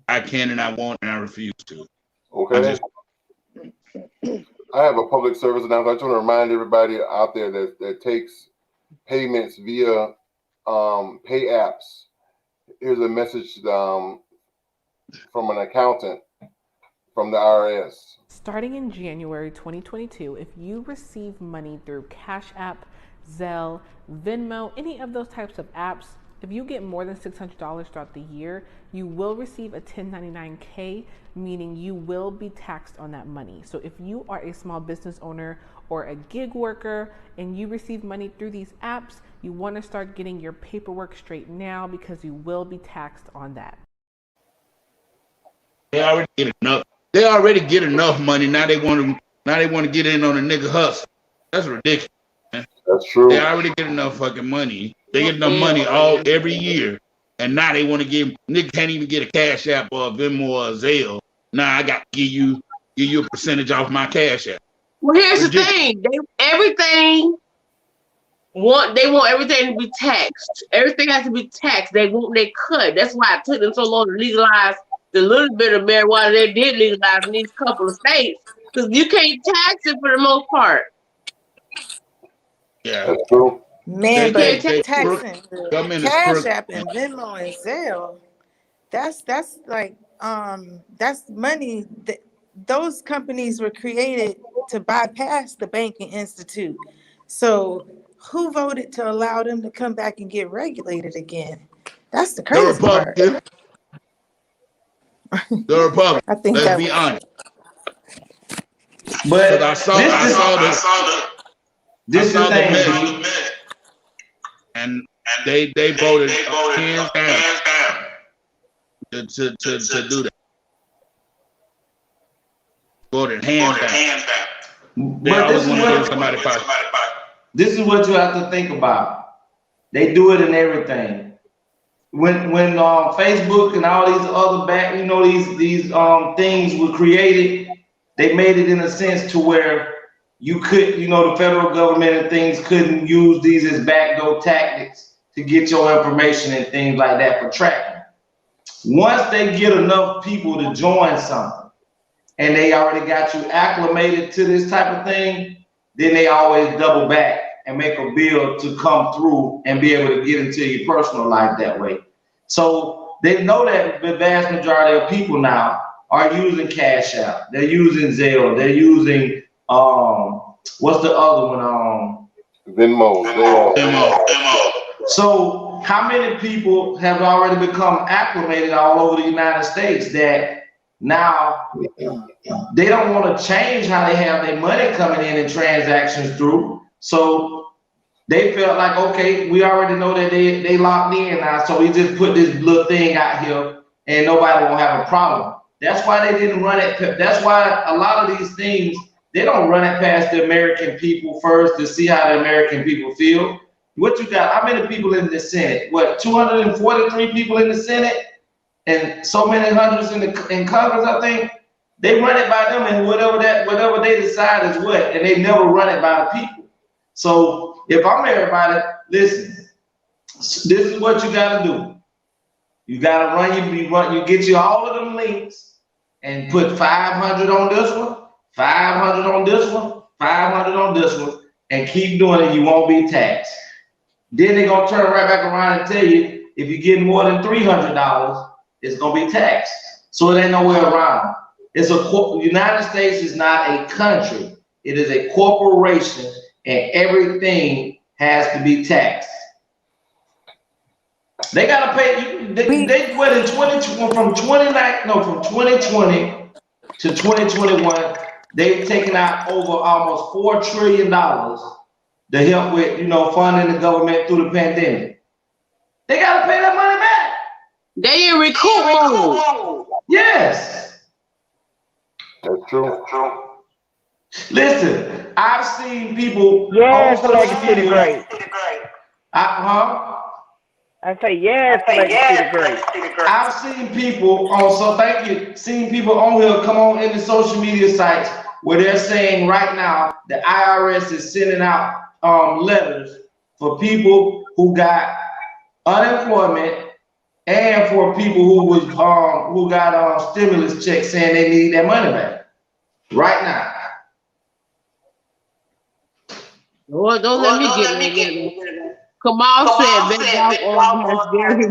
I can and I won't and I refuse to. Okay. I have a public service announcement. I just want to remind everybody out there that takes payments via pay apps. Here's a message from an accountant from the IRS. Starting in January 2022, if you receive money through Cash App, Zelle, Venmo, any of those types of apps, If you get more than $600 throughout the year, you will receive a 1099-K, meaning you will be taxed on that money. So if you are a small business owner or a gig worker and you receive money through these apps, you want to start getting your paperwork straight now because you will be taxed on that. They already get enough. They already get enough money. Now they want to get in on a nigga hustle. That's ridiculous, man. That's true. They already get enough fucking money. They get enough money every year, and now they want to give. Nigga can't even get a Cash App or a Venmo or a Zelle. Now I got to give you a percentage off my Cash App. Well, here's the thing: they want everything to be taxed. Everything has to be taxed. They want their cut. That's why it took them so long to legalize the little bit of marijuana they did legalize in these couple of states, because you can't tax it for the most part. Yeah, that's true. Man, but taxing Cash App and Venmo and Zelle, that's like that's money that those companies were created to bypass the banking institute. So who voted to allow them to come back and get regulated again? That's the crazy part. The Republic. I think Let's be honest. But I saw the minute, and they voted hands down to do that. Voted hands down. They always want to give somebody five. This is what you have to think about. They do it in everything. When Facebook and all these other these things were created, they made it in a sense to where you could, the federal government and things couldn't use these as backdoor tactics to get your information and things like that for tracking. Once they get enough people to join something and they already got you acclimated to this type of thing, then they always double back and make a bill to come through and be able to get into your personal life that way. So they know that the vast majority of people now are using Cash App. They're using Zelle. They're using what's the other one? Venmo. So how many people have already become acclimated all over the United States that now they don't want to change how they have their money coming in and transactions through? So they felt like, okay, we already know that they locked in now, so we just put this little thing out here and nobody won't have a problem. That's why they didn't run it. That's why a lot of these things, they don't run it past the American people first to see how the American people feel. What you got? How many people in the Senate? What, 243 people in the Senate and so many hundreds in Congress, I think? They run it by them, and whatever they decide is what, and they never run it by the people. So if I'm everybody, listen, this is what you gotta do. You gotta you get you all of them links and put 500 on this one, 500 on this one, 500 on this one, and keep doing it. You won't be taxed. Then they're gonna turn right back around and tell you if you get more than $300, it's gonna be taxed. So it ain't nowhere around. United States is not a country. It is a corporation, and everything has to be taxed. They gotta pay. They went in from 2020 to 2021. They've taken out over almost $4 trillion to help with funding the government through the pandemic. They gotta pay that money back. They in recoup mode. Yes, that's true. Listen, I've seen people. Yes, Legacy the Great. I say yes, Legacy the Great. I've seen people seen people on here come on into social media sites where they're saying right now the IRS is sending out letters for people who got unemployment and for people who got stimulus checks saying they need their money back right now. Well, don't let me get it. Kamal said that has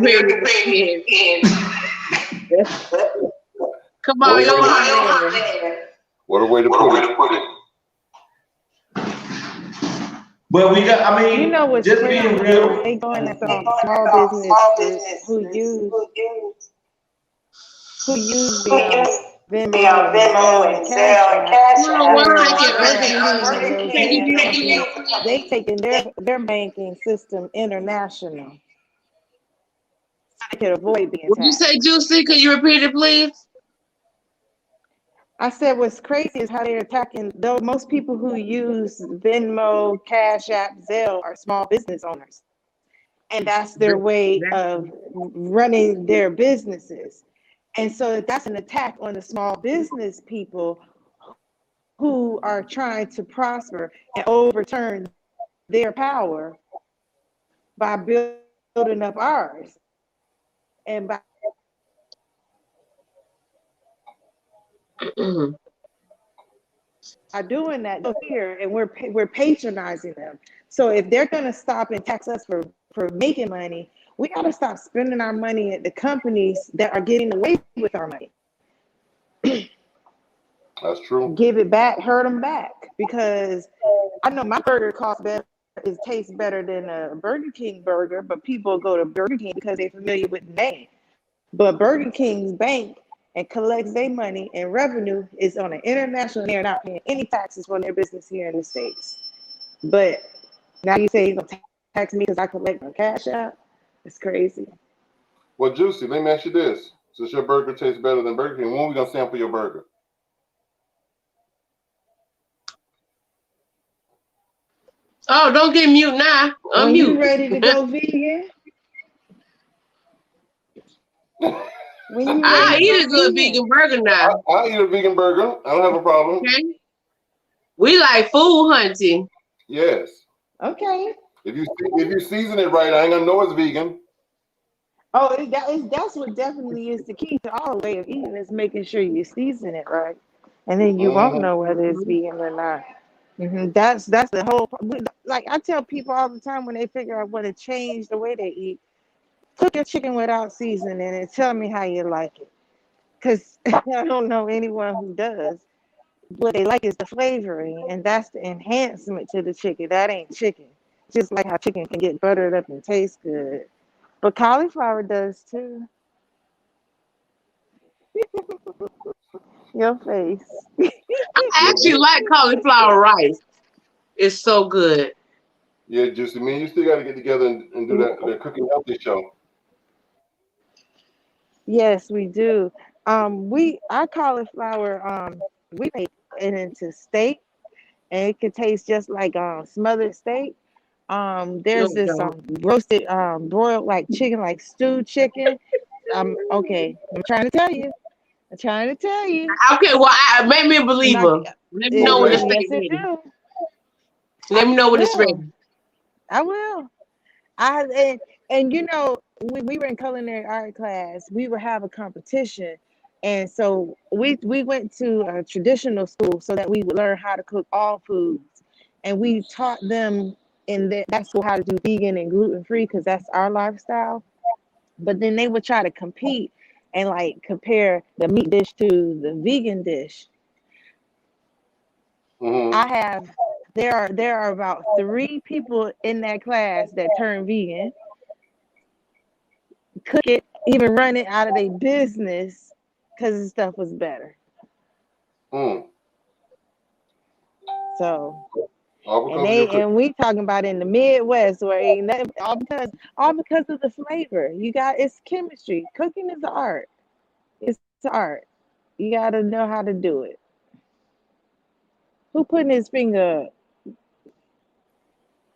very, very good. Come on, what a way to put it. But we got, I mean, You know what's just crazy being though is real. they going after small businesses who use the Venmo and Zelle and Cash App, where Burger King and those meat companies, they taking their banking system international. So they could avoid being What you taxed. say, Juicy? Could you repeat it, please? I said what's crazy is how they're attacking though most people who use Venmo, Cash App, Zelle are small business owners. And that's their way of running their businesses. And so that's an attack on the small business people who are trying to prosper and overturn their power by building up ours. And by doing that here, and we're patronizing them. So if they're going to stop and tax us for making money, we got to stop spending our money at the companies that are getting away with our money. That's true. Give it back, hurt them back, because I know my burger costs better, it tastes better than a Burger King burger, but people go to Burger King because they're familiar with the name. But Burger King's bank and collects their money and revenue is on an international, and they're not paying any taxes for their business here in the States. But now you say you're going to tax me because I collect my Cash App? It's crazy. Well, Juicy, let me ask you this. Since your burger tastes better than Burger King, when are we going to sample your burger? Oh, don't get mute now. When you Unmute. ready to go vegan? When you I ready eat to a good vegan burger now. I'll eat a vegan burger. I don't have a problem. Okay. We like food hunting. Yes. Okay. If you season it right, I ain't gonna know it's vegan. Oh, that's what definitely is the key to all way of eating, is making sure you season it right, and then you won't know whether it's vegan or not. That's the whole. Like I tell people all the time when they figure out what to change the way they eat, cook your chicken without seasoning and tell me how you like it. Because I don't know anyone who does. What they like is the flavoring, and that's the enhancement to the chicken. That ain't chicken. Just like how chicken can get buttered up and taste good. But cauliflower does too. Your face. I actually like cauliflower rice. It's so good. Yeah, Juicy, man, you still got to get together and do that cooking healthy show. Yes, we do. Our cauliflower, we make it into steak, and it can taste just like smothered steak. There's this roasted broiled like chicken, like stewed chicken. Okay, I'm trying to tell you. Okay, well, make me a believer. Let me know when it's ready. Yes, it do. Let me know when it's ready. I will. And you know, we were in culinary art class. We would have a competition, and so we went to a traditional school so that we would learn how to cook all foods, and we taught them in that school how to do vegan and gluten free because that's our lifestyle. But then they would try to compete and like compare the meat dish to the vegan dish. There are about 3 people in that class that turn vegan, cook it, even run it out of their business because the stuff was better. So, and we talking about in the Midwest where ain't nothing, all because of the flavor. It's chemistry. Cooking is an art. It's art. You got to know how to do it. Who putting his finger up?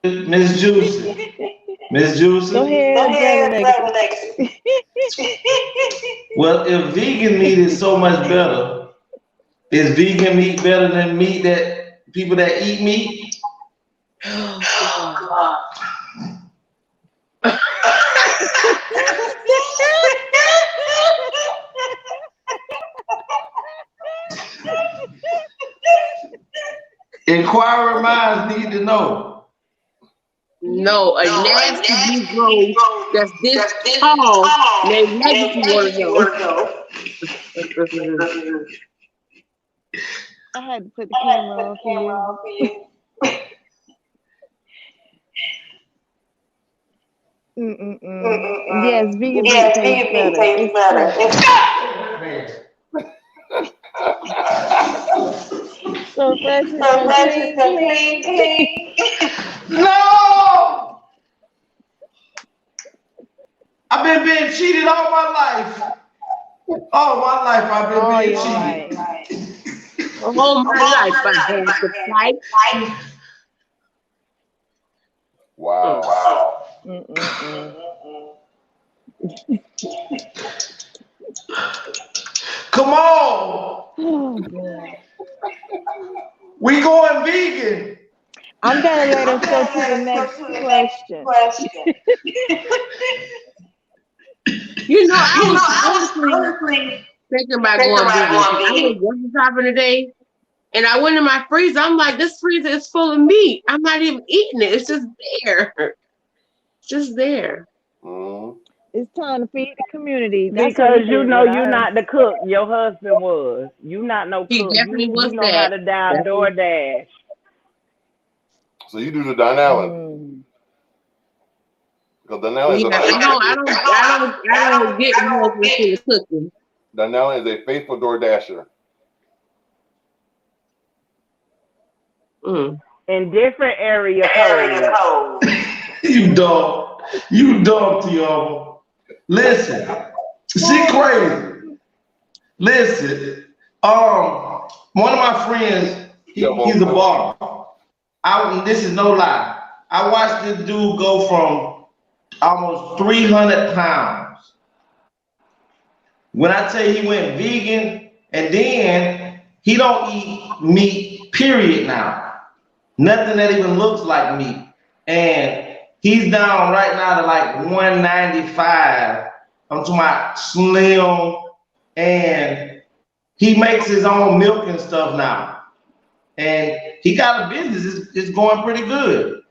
Miss Juicy. Miss Juicy. Go ahead, brother Legacy. Well, if vegan meat is so much better, is vegan meat better than meat that people that eat meat? Oh, God. Inquiring minds need to know. No, a nasty Negro that's this tall named Legacy want to know. I had to put the camera on for you. Yes, vegan meat tastes better. It's true. So fresh and so clean, clean. No! I've been being cheated all my life. All my life I've been being cheated. All my life I had to fight. Wow. Come on. Oh, boy. We going vegan. I'm gonna let us go to the next question. You know, I was honestly thinking about going vegan. I was grocery shopping today, and I went in my freezer. I'm like, this freezer is full of meat. I'm not even eating it. It's just there. It's just there. It's time to feed the community. Because you know you're not the cook. Your husband was. You not no cook. He definitely was you know how to dial DoorDash. So you do the Donalyn. Because Donalyn is I don't get husband to the cooking. Donalyn is a faithful DoorDasher. In different area codes. You dumb, TeAma. Listen, she crazy. Listen, one of my friends, he's a barber. This is no lie. I watched this dude go from almost 300 pounds. When I tell you he went vegan, and then he don't eat meat, period now. Nothing that even looks like meat. And he's down right now to like 195. I'm talking about slim. And he makes his own milk and stuff now. And he got a business. It's going pretty good.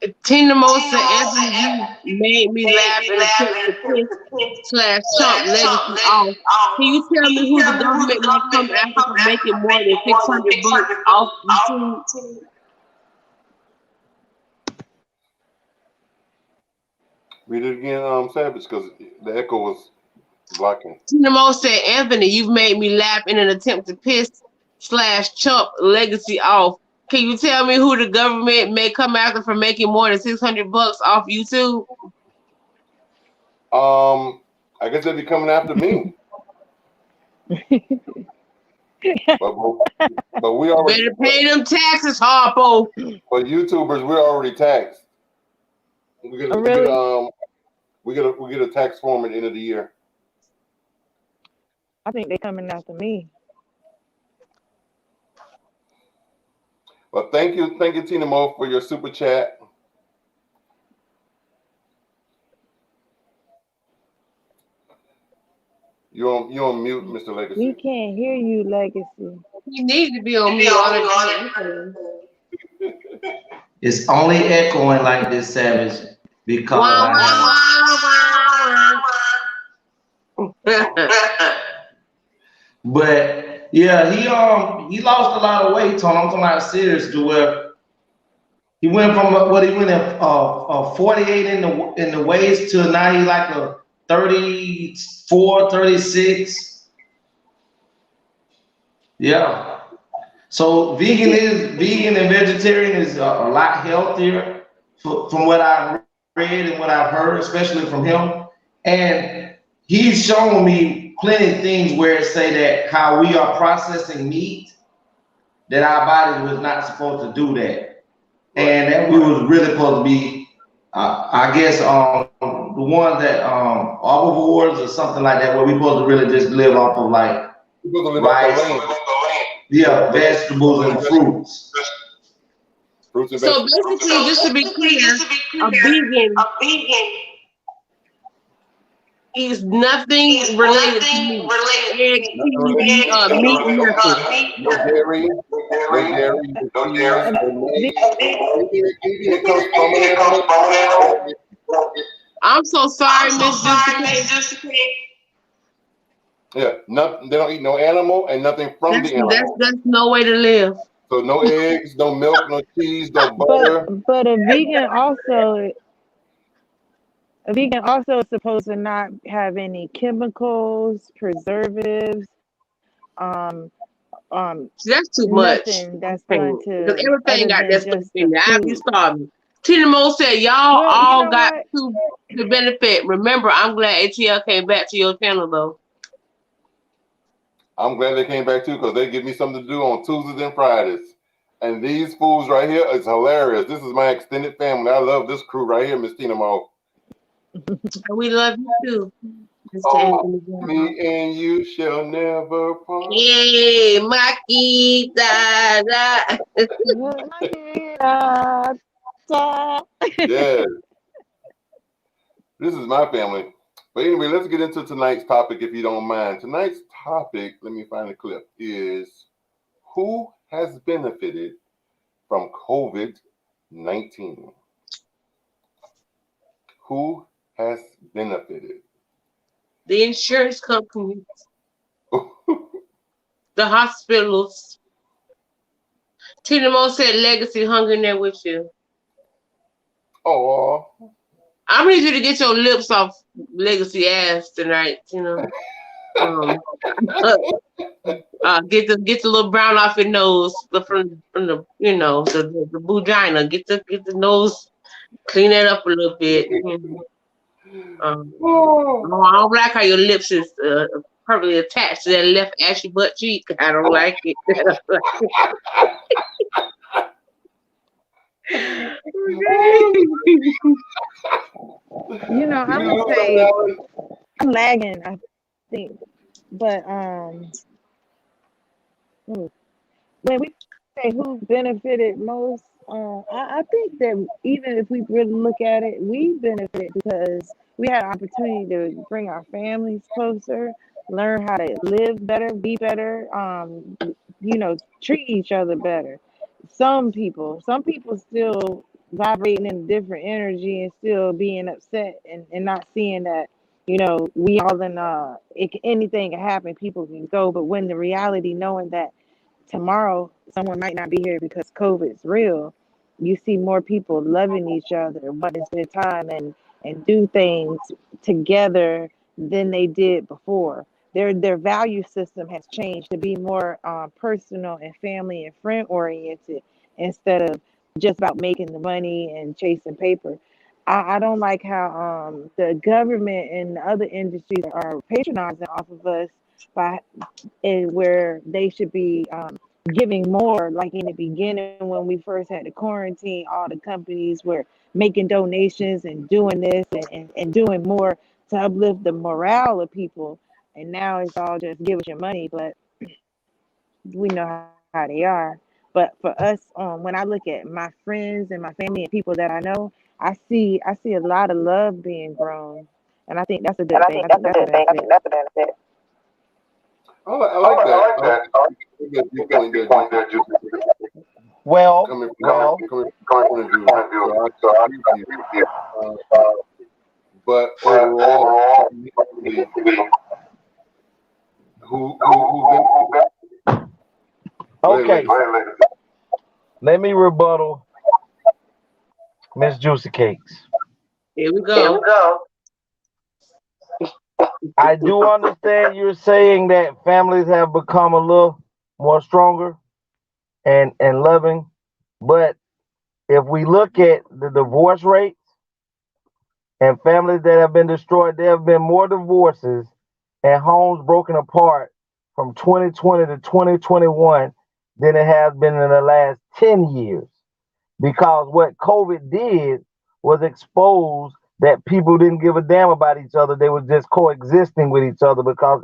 TeAma Anthony made me laugh and attempt to piss / Trump legacy off. Can you tell me who the government will come after for making more than $600 off YouTube? Read it again, Savage, because the echo was blocking. TeAma said, Anthony, you've made me laugh in an attempt to piss / Trump legacy off. Can you tell me who the government may come after for making more than $600 off YouTube? I guess they'd be coming after me. but we already better pay them taxes, Harpo. But YouTubers, we're already taxed. We get a tax form at the end of the year. I think they're coming after me. Well, thank you, TeAma, for your super chat. You're on mute, Mr. Legacy. We can't hear you, Legacy. You need to be on mute. It's only echoing like this, Savage, because but yeah, he lost a lot of weight, Tony. I'm talking about serious, to where he went from 48 in the waist to now he like a 34, 36. Yeah. So vegan and vegetarian is a lot healthier from what I've read and what I've heard, especially from him. And he's shown me plenty of things where it say that how we are processing meat, that our body was not supposed to do that. And that we was really supposed to be, I guess, the ones that herbivores or something like that, where we supposed to really just live off of like rice, vegetables and fruits. So basically, just to be clear, a vegan is nothing related to meat. Eggs, meat, nothing. No dairy, I'm so sorry, Miss Jessica. Yeah, nothing. They don't eat no animal and nothing from the animal. That's no way to live. So no eggs, no milk, no cheese, no butter. But a vegan also, A vegan also is supposed to not have any chemicals, preservatives, um, That's too much. nothing that's going Because to, everything other got than that stuff just the in there. You food. starving. Tina Mo said y'all Well, you all know got what? to benefit. Remember, I'm glad A.T.L came back to your channel though. I'm glad they came back too, because they give me something to do on Tuesdays and Fridays. And these fools right here is hilarious. This is my extended family. I love this crew right here, Miss Tina Mo. We love you too, Mr. Oh, Anthony Brown. me and you shall never part. Hey, Makita. Yes, this is my family. But anyway, let's get into tonight's topic if you don't mind. Tonight's topic, let me find the clip, is who has benefited from COVID-19? Who has benefited? The insurance companies, the hospitals. Tina Mo said Legacy hung in there with you. Oh, I need you to get your lips off Legacy ass tonight, you know. Get the little brown off your nose from the the vagina. Get the nose, clean that up a little bit. You know. I don't like how your lips is perfectly attached to that left ashy butt cheek. I don't like it. You know, I would say I'm lagging, I think. But when we say who benefited most, I think that even if we really look at it, we benefited because we had an opportunity to bring our families closer, learn how to live better, be better, treat each other better. Some people still vibrating in a different energy and still being upset and not seeing that, we all in anything can happen, people can go, but when the reality knowing that tomorrow someone might not be here because COVID is real, you see more people loving each other, wanting to spend time and do things together than they did before. Their value system has changed to be more personal and family and friend oriented instead of just about making the money and chasing paper. I don't like how the government and the other industries are patronizing off of us by and where they should be giving more. Like in the beginning when we first had the quarantine, all the companies were making donations and doing this and doing more to uplift the morale of people, and now it's all just give us your money, but we know how they are. But for us, when I look at my friends and my family and people that I know, I see a lot of love being grown, and I think that's a good thing. I think that's a benefit. I like that. I like that viewpoint there, Juicy. Well, Coming from point of view. So I agree with you. But overall, who okay. Let me rebuttal Miss Juicy Cakes. Here we go. I do understand you're saying that families have become a little more stronger and loving, but if we look at the divorce rates and families that have been destroyed, there have been more divorces and homes broken apart from 2020 to 2021 than it has been in the last 10 years. Because what COVID did was expose that people didn't give a damn about each other. They were just coexisting with each other because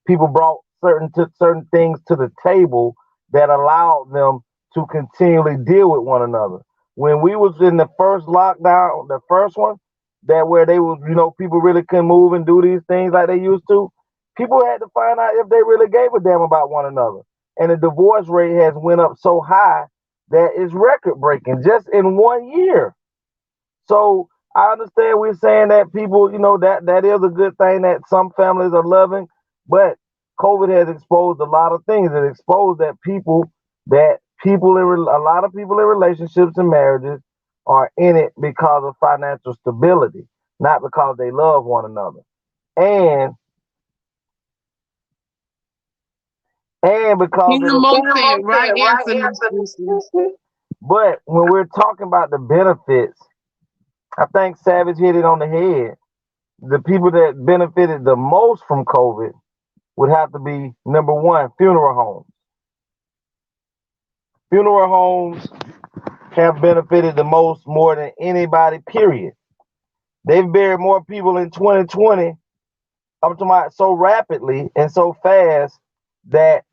people brought certain things to the table that allowed them to continually deal with one another. When we was in the first lockdown, the first one, that where they was, people really couldn't move and do these things like they used to, people had to find out if they really gave a damn about one another. And the divorce rate has went up so high that is record breaking just in 1 year. So I understand we're saying that people, that is a good thing that some families are loving, but COVID has exposed a lot of things. It exposed that a lot of people in relationships and marriages are in it because of financial stability. not because they love one another. And because of the right answer. but when we're talking about the benefits, I think Savage hit it on the head. The people that benefited the most from COVID would have to be number one, funeral homes. Funeral homes have benefited the most more than anybody, period. They've buried more people in 2020, I'm talking about so rapidly and so fast that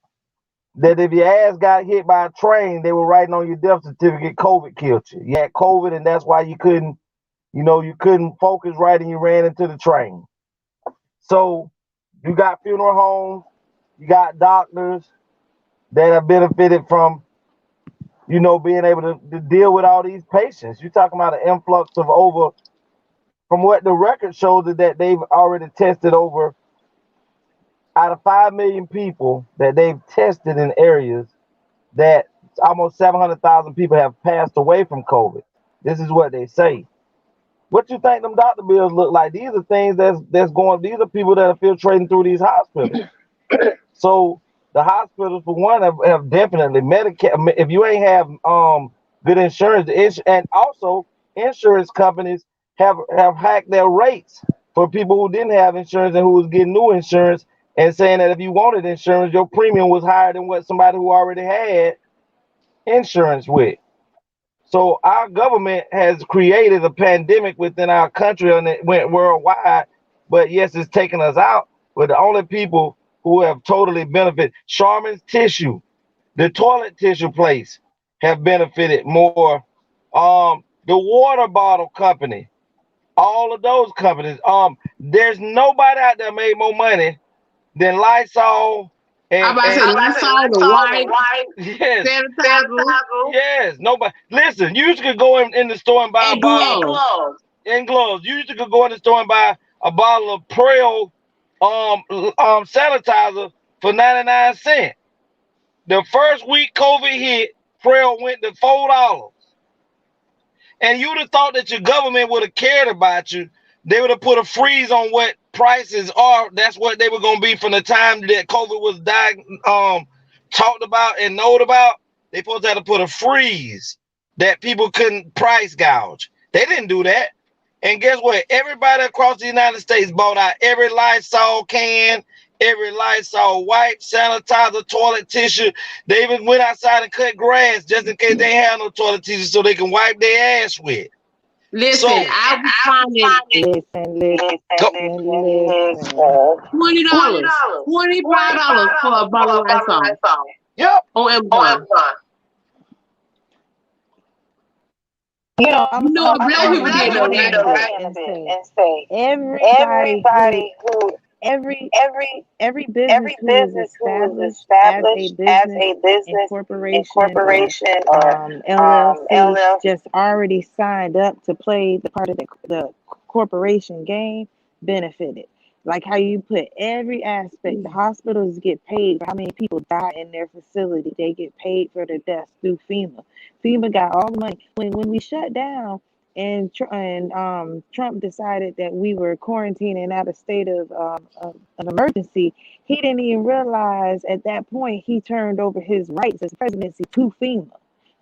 if your ass got hit by a train, they were writing on your death certificate, COVID killed you. You had COVID and that's why you couldn't focus right and you ran into the train. So you got funeral homes, you got doctors that have benefited from, being able to deal with all these patients. You're talking about an influx of over, from what the record shows, that they've already tested over, out of 5 million people that they've tested in areas, that almost 700,000 people have passed away from COVID. This is what they say. What you think them doctor bills look like? These are things that's going. These are people that are filtrating through these hospitals. So the hospitals, for one, have definitely Medicare. If you ain't have good insurance, and also insurance companies have hacked their rates for people who didn't have insurance and who was getting new insurance, and saying that if you wanted insurance, your premium was higher than what somebody who already had insurance with. So our government has created a pandemic within our country, and it went worldwide. But yes, it's taken us out. But the only people who have totally benefited, Charmin's Tissue, the toilet tissue place, have benefited more. The water bottle company, all of those companies. There's nobody out there made more money than Lysol. I'm about to say Lysol, the white, yes, sanitizer. yes. Nobody. Listen, you used to go in the store and buy a bottle and gloves. You used to go in the store and buy a bottle of Prel sanitizer for 99 cents. The first week COVID hit, Prel went to $4. And you'd have thought that your government would have cared about you. They would have put a freeze on what prices are. That's what they were going to be from the time that COVID was talked about and known about. They supposed to have to put a freeze that people couldn't price gouge. They didn't do that. And guess what? Everybody across the United States bought out every Lysol can, every Lysol wipe, sanitizer, toilet tissue. They even went outside and cut grass just in case they had no toilet tissue so they can wipe their ass with. Listen, I was finding Listen. $20, $25 for a bottle of Lysol. Yep. On Amazon. I'm black people did know that. And say everybody who every business who was established as a business incorporation or LLC just already signed up to play the part of the corporation game benefited. Like how you put every aspect, the hospitals get paid for how many people die in their facility. They get paid for their deaths through FEMA. FEMA got all the money. When we shut down and Trump decided that we were quarantining out of state of an emergency, he didn't even realize at that point he turned over his rights as presidency to FEMA,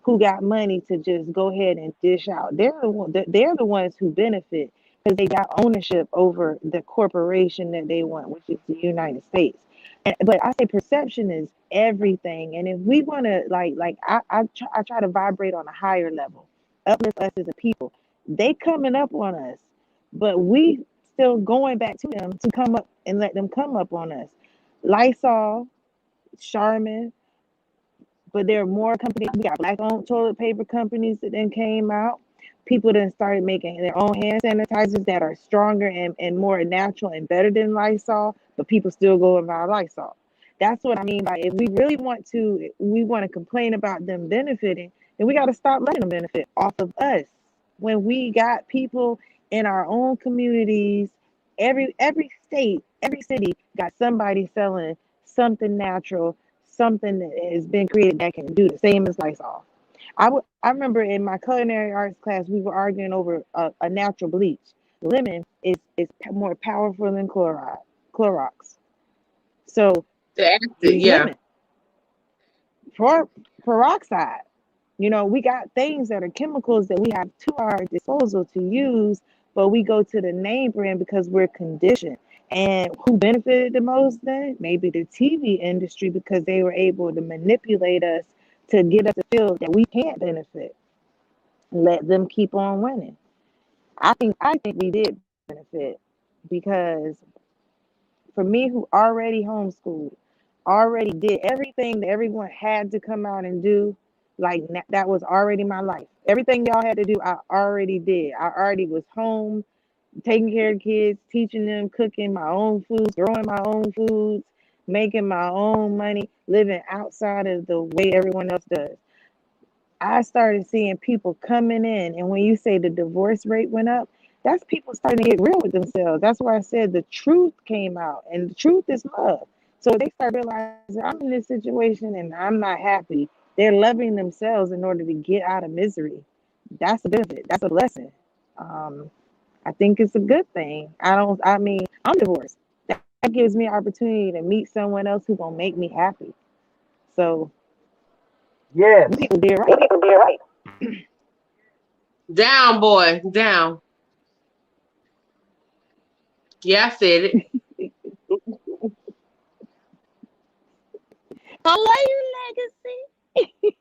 who got money to just go ahead and dish out. They're the ones who benefit because they got ownership over the corporation that they want, which is the United States. But I say perception is everything, and if we want to I try to vibrate on a higher level, uplift us as a people. They coming up on us, but we still going back to them to come up and let them come up on us. Lysol, Charmin, but there are more companies. We got black-owned toilet paper companies that then came out. People then started making their own hand sanitizers that are stronger and more natural and better than Lysol, but people still go and buy Lysol. That's what I mean by if we really want to complain about them benefiting, then we got to stop letting them benefit off of us. When we got people in our own communities, every state, every city got somebody selling something natural, something that has been created that can do the same as Lysol. I remember in my culinary arts class, we were arguing over a natural bleach. lemon is more powerful than Clorox. So The acid, use yeah. lemon. For peroxide, you know, we got things that are chemicals that we have to our disposal to use, but we go to the name brand because we're conditioned. And who benefited the most then? Maybe the TV industry, because they were able to manipulate us to get us to feel that we can't benefit. Let them keep on winning. I think we did benefit because for me, who already homeschooled, already did everything that everyone had to come out and do, like that was already my life. Everything y'all had to do, I already did. I already was home, taking care of kids, teaching them, cooking my own foods, growing my own foods, making my own money, living outside of the way everyone else does. I started seeing people coming in, and when you say the divorce rate went up, that's people starting to get real with themselves. That's why I said the truth came out, and the truth is love. So they start realizing I'm in this situation and I'm not happy. They're loving themselves in order to get out of misery. That's a benefit. That's a blessing. I think it's a good thing. I mean, I'm divorced. That gives me an opportunity to meet someone else who's gonna make me happy. So yes, people did right. People did right. Down, boy, down. Yeah, I said it. I love your legacy.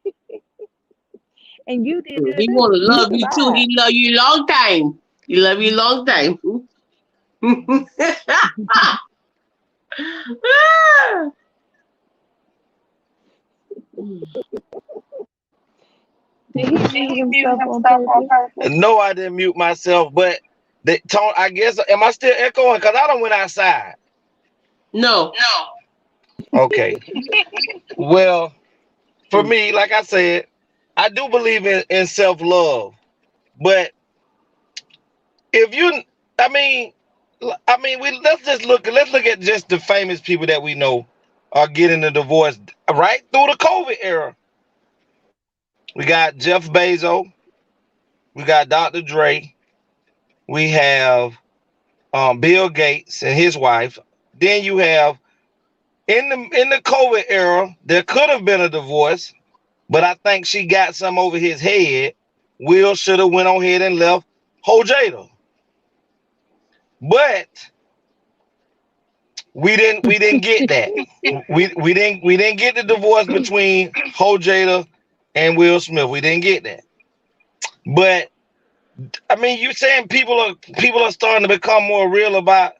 And you did He good. want to You love you too. survived. He love you long time. He love you long time. Did he mute himself on purpose? No, I didn't mute myself, but the tone, I guess, am I still echoing? Because I don't went outside. No. Okay. Well, for me, like I said, I do believe in self-love. But if you, I mean, let's look at just the famous people that we know are getting a divorce right through the COVID era. We got Jeff Bezos, we got Dr. Dre, we have Bill Gates and his wife. Then you have in the COVID era, there could have been a divorce, but I think she got some over his head. Will should have went on ahead and left Jada. But we didn't get that. we didn't get the divorce between Jada and Will Smith. We didn't get that. But I mean, you're saying people are starting to become more real about,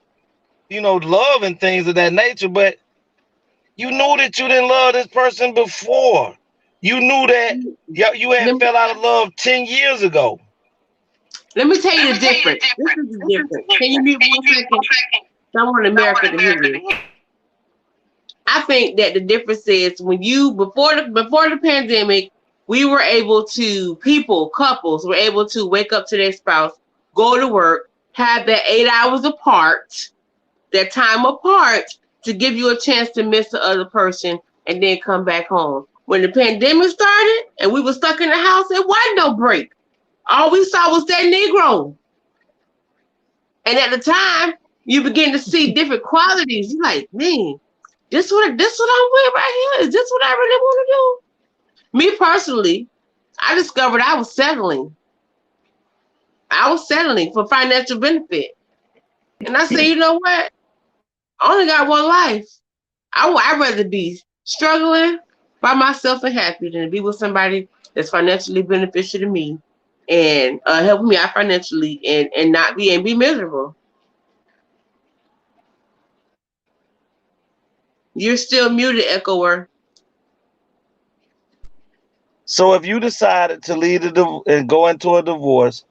love and things of that nature, but you knew that you didn't love this person before. You knew that you had fell out of love 10 years ago. Let me tell you the difference. This is the difference. Can you mute 1 second? I want America to hear this. I think that the difference is when before the pandemic, we were able to, couples were able to wake up to their spouse, go to work, have that 8 hours apart, that time apart to give you a chance to miss the other person and then come back home. When the pandemic started and we were stuck in the house, it wasn't no break. All we saw was that Negro. And at the time, you begin to see different qualities. You're like, man, this what I'm with right here. Is this what I really want to do? Me personally, I discovered I was settling. I was settling for financial benefit. And I said, you know what? I only got one life. I'd rather be struggling by myself and happy than to be with somebody that's financially beneficial to me and helping me out financially and not be miserable. You're still muted, Echoer. So if you decided to leave and go into a divorce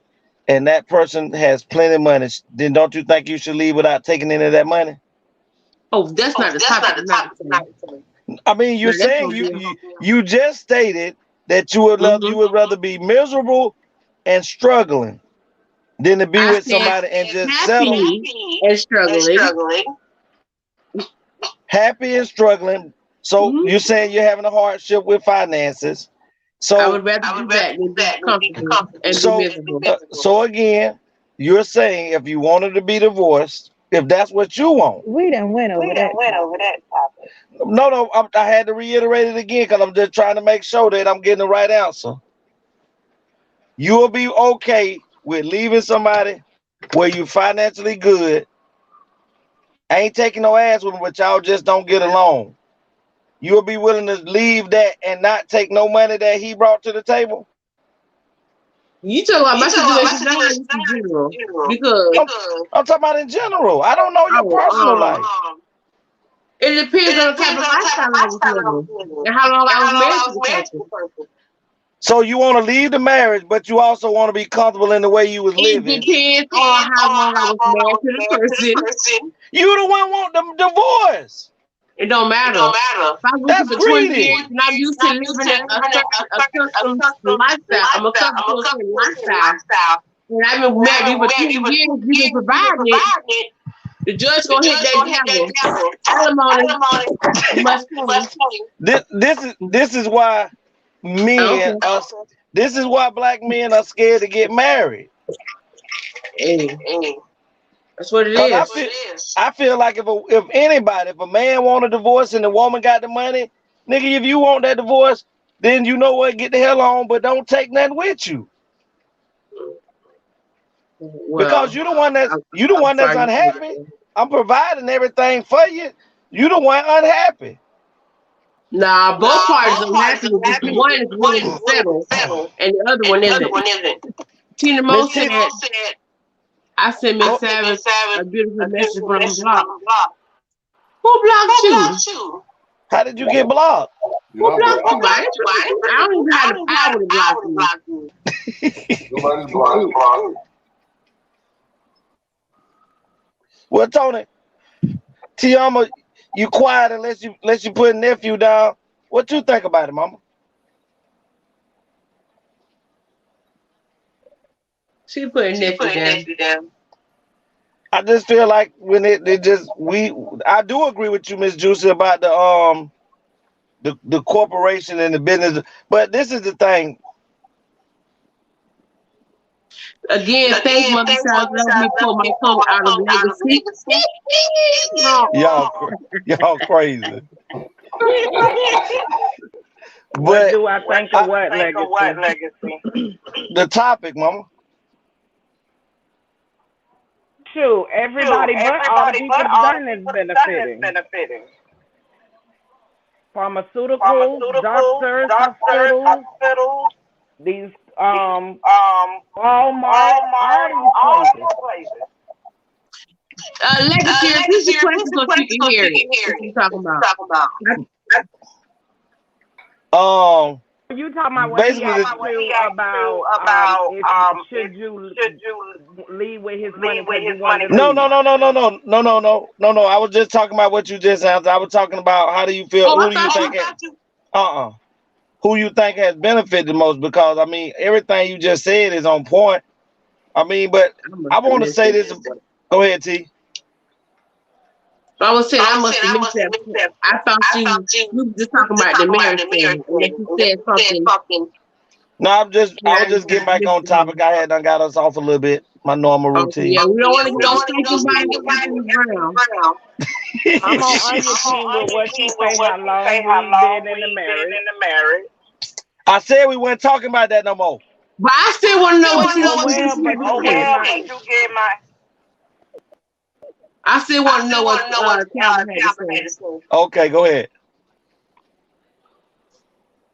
and that person has plenty of money, then don't you think you should leave without taking any of that money? Oh, that's not the topic. I mean, you're saying you just stated that you would rather be miserable and struggling than to be with somebody and just settle. And struggling. Happy and struggling. So you're saying you're having a hardship with finances. So I would rather do that than be comfortable and be miserable. So again, you're saying if you wanted to be divorced, if that's what you want. We done went over that. Topic. No, I had to reiterate it again because I'm just trying to make sure that I'm getting the right answer. You will be okay with leaving somebody where you financially good, ain't taking no ass with them, but y'all just don't get along. You'll be willing to leave that and not take no money that he brought to the table? You talking about my situation now in general? Because I'm talking about in general. I don't know your personal life. It depends on the type of lifestyle I was living and how long I was married to the person. So you want to leave the marriage, but you also want to be comfortable in the way you was living. It depends on how long I was married to the person. You the one want the divorce. It don't matter. If I was That's for greedy. 20 years and I'm used to living a custom lifestyle, I'm accustomed to a certain lifestyle. And I've been married for 20 years, you can provide it. The judge gonna hit that alimony must pay. This is why men this is why black men are scared to get married. That's what it is. I feel like if a man want a divorce and the woman got the money, nigga, if you want that divorce, then you know what, get the hell on, but don't take nothing with you. Well, because you the one that's unhappy. I'm providing everything for you. You the one unhappy. Nah, both parties are happy. One is willing to settle, and the other one isn't. Tina Mo said, I sent Miss Savage a beautiful message from block. Who blocked you? How did you get blocked? Who blocked you? I don't even have the power to block you. Nobody's blocked. Well, Tony, TeAma, you quiet unless you put nephew down. What you think about it, mama? She put nephew down. I just feel like when I do agree with you, Miss Juicy, about the corporation and the business. But this is the thing. Again, thanks, Mother South. Let me pull my phone out of legacy. Y'all crazy. What do I think of what legacy? The topic, mama. Shoot, everybody but all the people done is benefiting. Pharmaceuticals, doctors, hospitals, these Walmart, all these places. Legacy, this is a question so you can hear it. What you talking about? You talking about what he asked you about should you leave with his money? No. I was just talking about what you just answered. I was talking about how do you feel? Who do you think? Who you think has benefited the most? Because I mean, everything you just said is on point. I mean, but I want to say this. Go ahead, T. I was saying I must have missed that. I thought you were just talking about the marriage thing. And you said something. No, I was just getting back on topic. I done got us off a little bit. My normal routine. Yeah, we don't want to get somebody Brown. I'm on your team with what you say. How long we been in the marriage? I said we weren't talking about that no more. But I still want to know what you get my. I still want to know what Teama had to say. Okay, go ahead.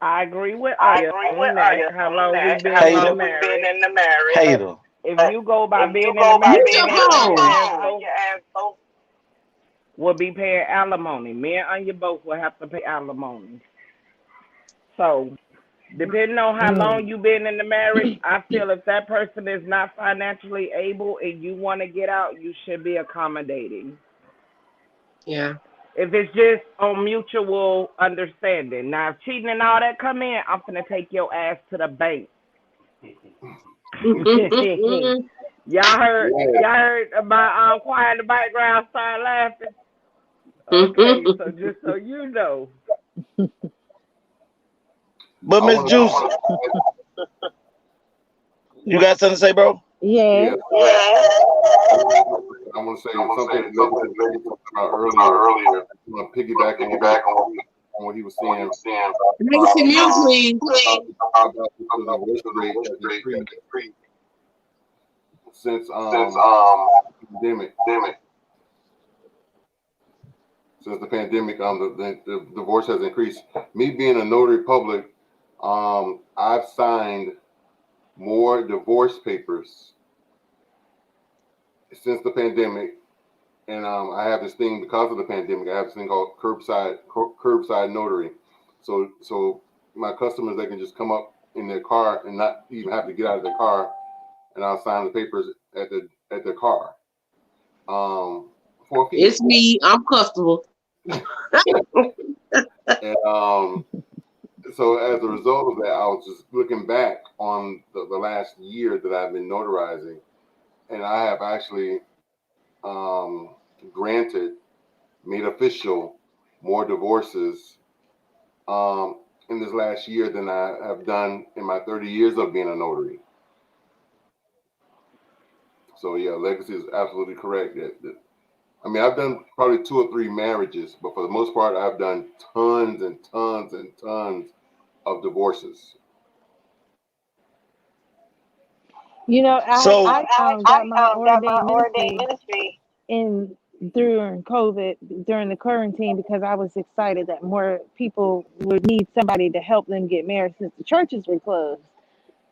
I agree with Aya. How long we've been in the marriage? Hater. If you go by being in the marriage, your ass will be paying alimony. Me and Anya both will have to pay alimony. So, depending on how long you've been in the marriage, I feel if that person is not financially able and you want to get out, you should be accommodating. Yeah. If it's just on mutual understanding. Now, if cheating and all that come in, I'm going to take your ass to the bank. Y'all heard about quiet in the background, start laughing. Okay, so just so you know. But Miss Juice, you got something to say, bro? Yes. I want to say something about earlier. I want to piggyback on what he was saying. Legacy mute, please. About the divorce rate has increased since pandemic. Since the pandemic, the divorce has increased. Me being a notary public, I've signed more divorce papers since the pandemic, and I have this thing because of the pandemic. I have this thing called curbside notary. So my customers, they can just come up in their car and not even have to get out of their car, and I'll sign the papers at their car. For a fee. It's me. I'm comfortable. And so as a result of that, I was just looking back on the last year that I've been notarizing, and I have actually made official more divorces in this last year than I have done in my 30 years of being a notary. So yeah, Legacy is absolutely correct. I mean, I've done probably 2 or 3 marriages, but for the most part, I've done tons and tons and tons of divorces. You know, I got my ordained ministry during COVID, during the quarantine, because I was excited that more people would need somebody to help them get married since the churches were closed.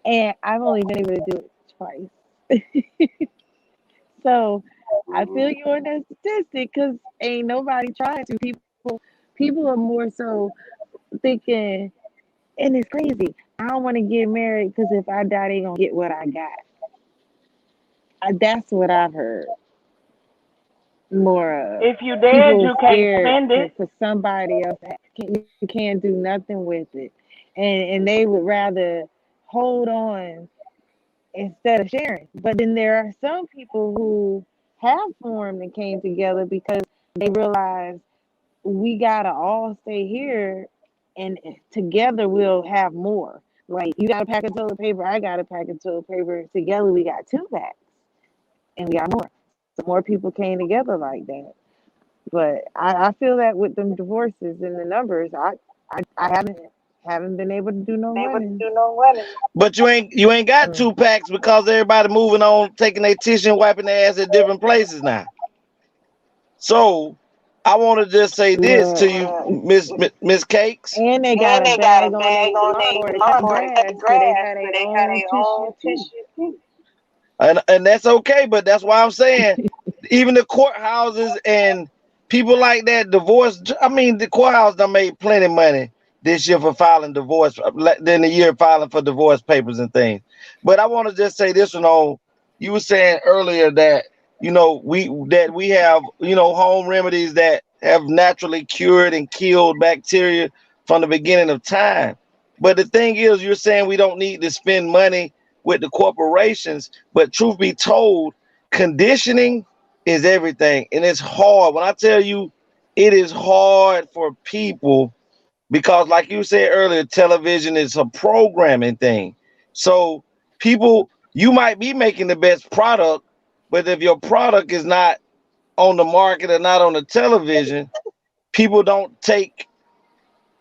And I've only been able to do it twice. So I feel you on that statistic, because ain't nobody trying to. People are more so thinking, and it's crazy, I don't want to get married because if I die, they gonna get what I got. That's what I've heard. More of If you dead, people you can't scared spend it. for somebody else. You can't do nothing with it, and they would rather hold on instead of sharing. But then there are some people who have formed and came together because they realize we gotta all stay here, and together we'll have more. Like, you got a pack of toilet paper, I got a pack of toilet paper. Together we got 2 packs, and we got more. So more people came together like that. But I feel that with them divorces and the numbers, I haven't been able to do no weddings. But you ain't got 2 packs because everybody moving on, taking their tissue and wiping their ass at different places now. So I want to just say this to you, Miss Cakes. And they got a bag on their lawnmower to cut grass, so they have their own tissue too. And that's okay, but that's why I'm saying even the courthouses and people like that divorce. I mean, the courthouse done made plenty of money this year for filing divorce, than the year filing for divorce papers and things. But I want to just say this one. You were saying earlier that we have home remedies that have naturally cured and killed bacteria from the beginning of time. But the thing is, you're saying we don't need to spend money with the corporations, but truth be told, conditioning is everything, and it's hard. When I tell you, it is hard for people because, like you said earlier, television is a programming thing. So people, you might be making the best product, but if your product is not on the market or not on the television, people don't take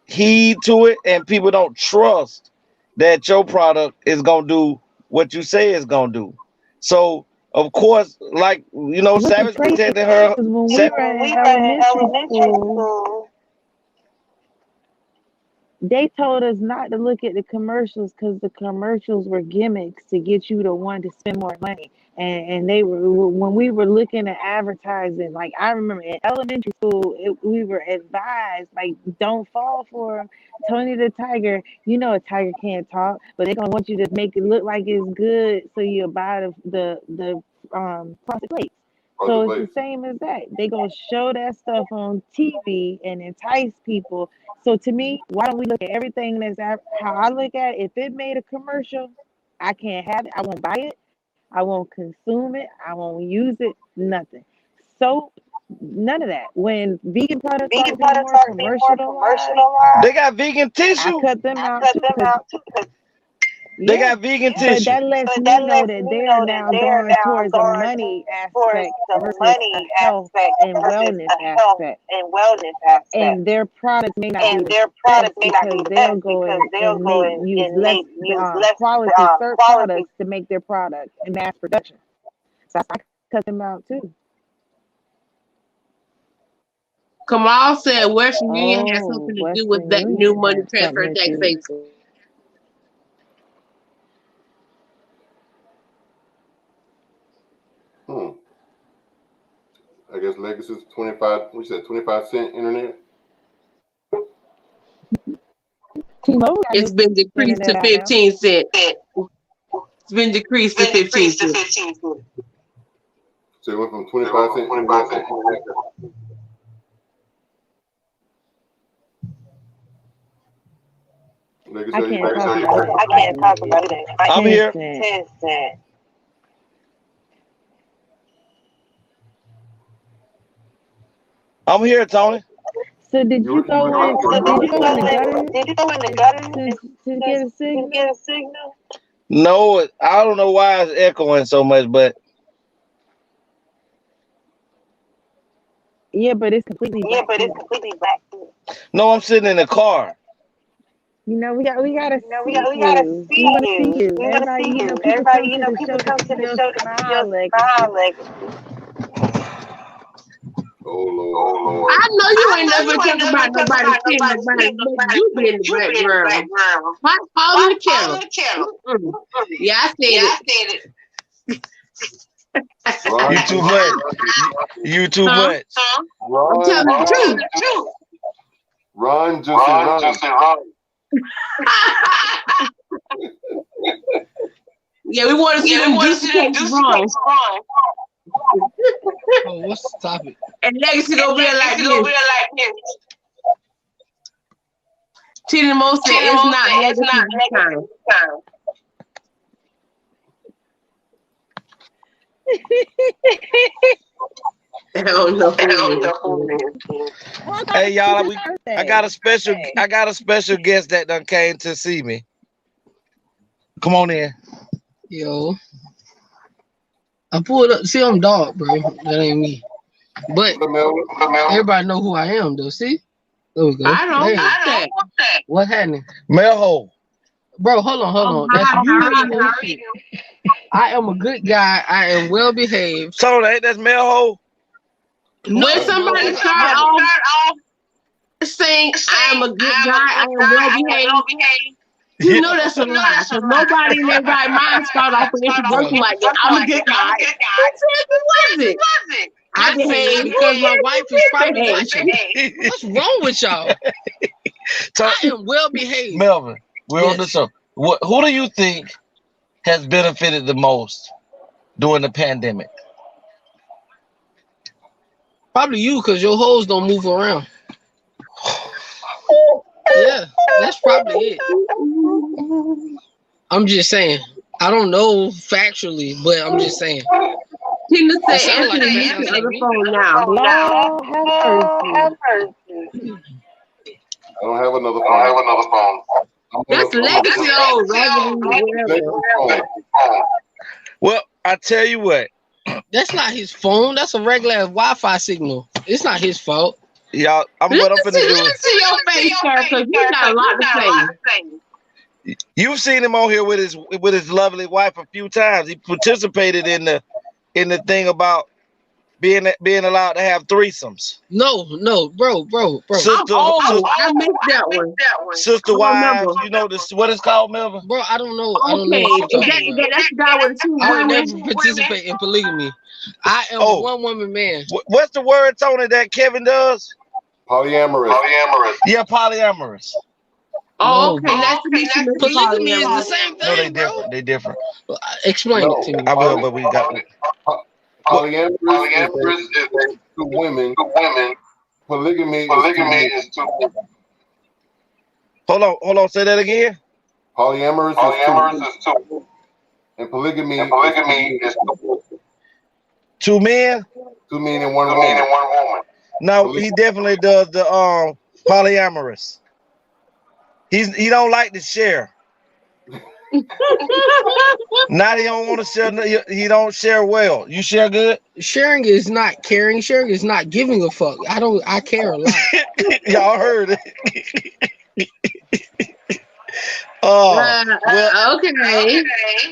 heed to it, and people don't trust that your product is gonna do what you say it's gonna do. So of course, like Savage protected her. When we were in elementary school, they told us not to look at the commercials because the commercials were gimmicks to get you to want to spend more money. And they were, when we were looking at advertising, like I remember in elementary school, we were advised, like, don't fall for them. Tony the Tiger, a tiger can't talk, but they're gonna want you to make it look like it's good, so you buy the plastic plates. So it's the same as that. They gonna show that stuff on TV and entice people. So to me, why don't we look at everything how I look at it? If it made a commercial, I can't have it. I won't buy it. I won't consume it. I won't use it. Nothing. Soap, none of that. When vegan products are being more commercialized, they got vegan tissue. I cut them out too. They got vegan But tissue. that lets me know that they're now going towards the money aspect versus a health and wellness aspect. And their product may not be the best because they'll go and make use less quality third products to make their product in mass production. So I cut them out too. Kamal said Western Union has something to do with that new money transfer taxation. I guess Legacy's 25. What you said? 25-cent internet. It's been decreased to 15 cents. It's been decreased to 15 cents. So it went from 25 cents to 25 cents. I can't talk about it. I'm here. 10 cents. I'm here, Tony. So did you go in the gutter to get a signal? No, I don't know why it's echoing so much, but yeah, but it's completely black. No, I'm sitting in the car. You know, we gotta see you. We wanna see you. Everybody, people come to the show to see your smile. Oh Lord. I know you ain't never talking about nobody seeing nobody, but you be in the background. Follow the channel. Yeah, I said it. You too much. You too much. I'm telling the truth. Ron just said Ron. Yeah, we want to see them do wrong. Oh, what's the topic? And Legacy gonna be like this. Tina Mo said it's not Legacy's time. I don't know. Hey y'all, I got a special guest that done came to see me. Come on in. Yo. I pulled up. See, I'm dark, bro. That ain't me. But everybody know who I am, though. See? There we go. I don't want that. What happened? Melho. Bro, hold on. That's you. I am a good guy. I am well behaved. So that's Melho. When somebody start off saying I'm a good guy, I am well behaved. You know that's a lie. Because nobody in their right mind start off with introduction like that. I'm a good guy. Who was it? I behave because my wife is probably watching. What's wrong with y'all? I am well behaved. Melvin, we're on the show. Who do you think has benefited the most during the pandemic? Probably you, because your hoes don't move around. Yeah, that's probably it. I'm just saying. I don't know factually, but I'm just saying. Tina said, Anthony, you can on the phone now. I don't have another phone. That's Legacy old. Well, I tell you what. That's not his phone. That's a regular Wi-Fi signal. It's not his fault. Y'all, what I'm finna do. Listen to your face, sir, because you got a lot to say. You've seen him on here with his lovely wife a few times. He participated in the thing about being allowed to have threesomes. No, bro. Sister, I missed that one. Sister wives, you know this what it's called, Melvin? Bro, I don't know. Okay, that's the guy with two I would women. never participate in polygamy. I am a one-woman man. What's the word, Tony, that Kevin does? Polyamorous. Yeah, polyamorous. Oh, okay. Polygamy is the same thing. No, they different. Explain it to me. I will, but we got polyamorous is two women. Polygamy is two women. Hold on. Say that again. Polyamorous is two. And polygamy is two men. 2 men and 1 woman. No, he definitely does the polyamorous. He don't like to share. Now he don't want to share. He don't share well. You share good. Sharing is not caring. Sharing is not giving a fuck. I care a lot. Y'all heard it. Okay.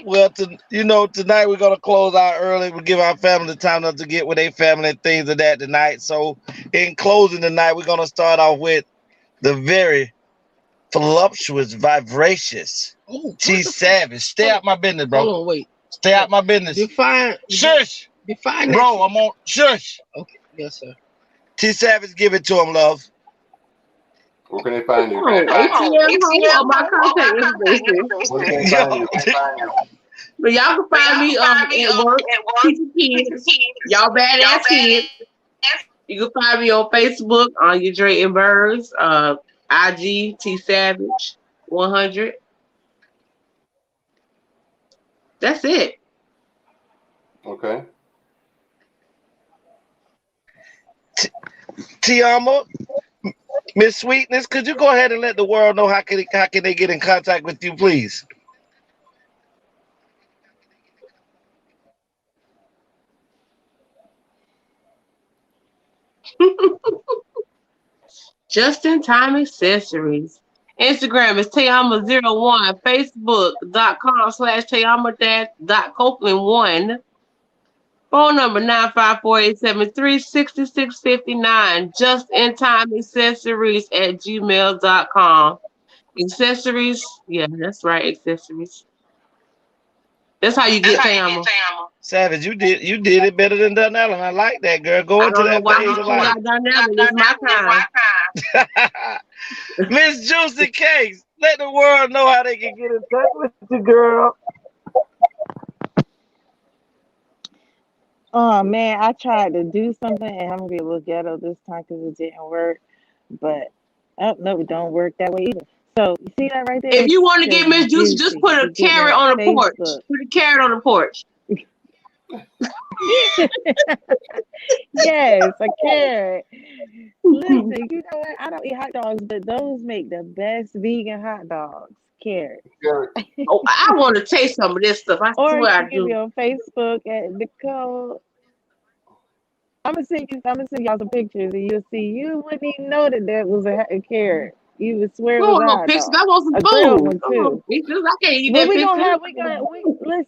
Well, tonight we're gonna close out early. We give our family the time to get with their family and things of that tonight. So, in closing tonight, we're gonna start off with the very voluptuous, vivacious T Savage. Stay out my business, bro. Hold on, wait. Stay out my business. Shush. Define bro. I'm on. Shush. Okay. Yes, sir. T Savage, give it to him, love. Where can they find you? ATL, all my contact information. Where can they find you? But y'all can find me at work, teaching kids. Y'all badass kids. You can find me on Facebook on your Dre and Birds, IG T Savage 100. That's it. Okay. TeAma, Miss Sweetness, could you go ahead and let the world know how can they get in contact with you, please? Just in time accessories. Instagram is TeAma01. Facebook.com/TeAma-Copeland1. Phone number 954-873-6659. Just in time accessories at gmail.com. Accessories, yeah, that's right, accessories. That's how you get TeAma. Savage, you did it better than Donnell, and I like that, girl. Go into that page of life. It's my time. Miss Juicy Cakes, let the world know how they can get in touch with you, girl. Oh man, I tried to do something and I'm gonna be a little ghetto this time because it didn't work. But no, it don't work that way either. So you see that right there? If you want to get Miss Juicy, just put a carrot on the porch. Put a carrot on the porch. Yes, a carrot. Listen, you know what? I don't eat hot dogs, but those make the best vegan hot dogs. Carrot. Oh, I want to taste some of this stuff. I Or swear I you can do. be on Facebook at Nicole. I'm gonna send y'all some pictures, and you'll see. You wouldn't even know that was a carrot. You would swear it I was want a no hot pictures. dog. I want some A grilled food. one too. Pictures. I can't eat Well, that we picture. gonna have listen.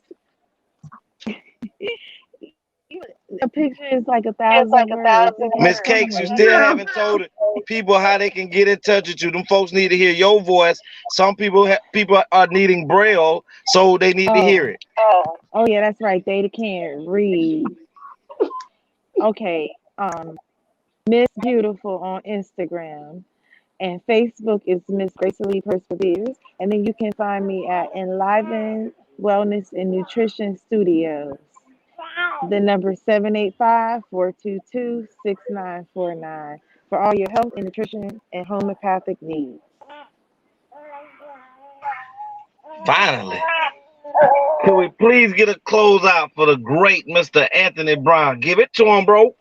A picture is like 1,000 words. Miss Cakes, you still haven't told people how they can get in touch with you. Them folks need to hear your voice. Some people are needing Braille, so they need to hear it. Oh yeah, that's right. They can't read. Okay. Miss Beautiful on Instagram. And Facebook is Miss Gracefully Perseveres. And then you can find me at Enliven Wellness and Nutrition Studios. The number 785-422-6949 for all your health and nutrition and homeopathic needs. Finally. Can we please get a closeout for the great Mr. Anthony Brown? Give it to him, bro.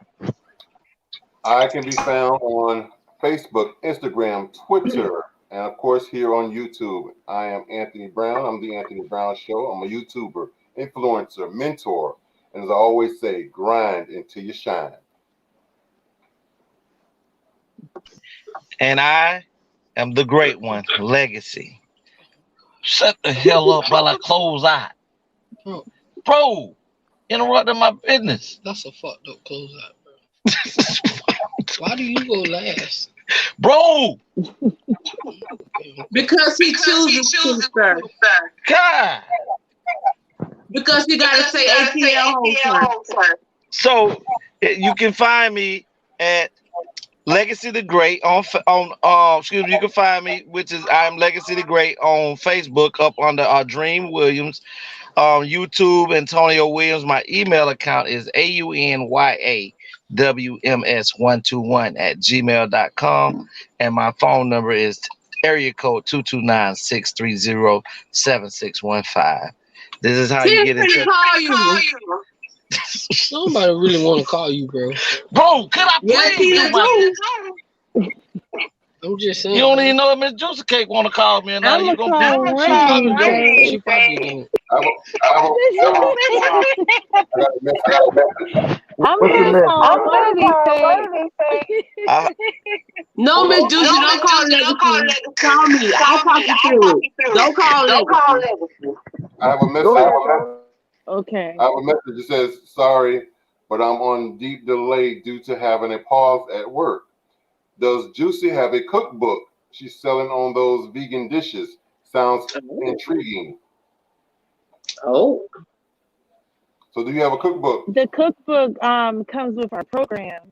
I can be found on Facebook, Instagram, Twitter, and of course here on YouTube. I am Anthony Brown. I'm the Anthony Brown Show. I'm a YouTuber, influencer, mentor, and as I always say, grind until you shine. And I am the great one, Legacy. Shut the hell up while I close out. Bro, interrupting my business. That's a fucked up closeout, bro. Why do you go last? Bro! Because he chooses to, sir. God! Because you gotta say A.T.L. So you can find me at Legacy the Great you can find me, which is I'm Legacy the Great on Facebook up under Dream Williams. YouTube, Antonio Williams. My email account is AUNYAWMS121@gmail.com. And my phone number is area code 229-630-7615. This is how you get in touch. Somebody really want to call you, bro. Bro, could I please? I'm just saying. You don't even know if Miss Juicy Cake want to call me or not. I'm You gonna gonna call be Wendy. She probably don't. I'm gonna call Wendy. No, Miss Juicy, don't call Legacy. Call me. I'll talk you through it. Don't call Legacy. I have a message. Okay. I have a message that says, sorry, but I'm on deep delay due to having a pause at work. Does Juicy have a cookbook she's selling on those vegan dishes? Sounds intriguing. Oh. So do you have a cookbook? The cookbook comes with our program.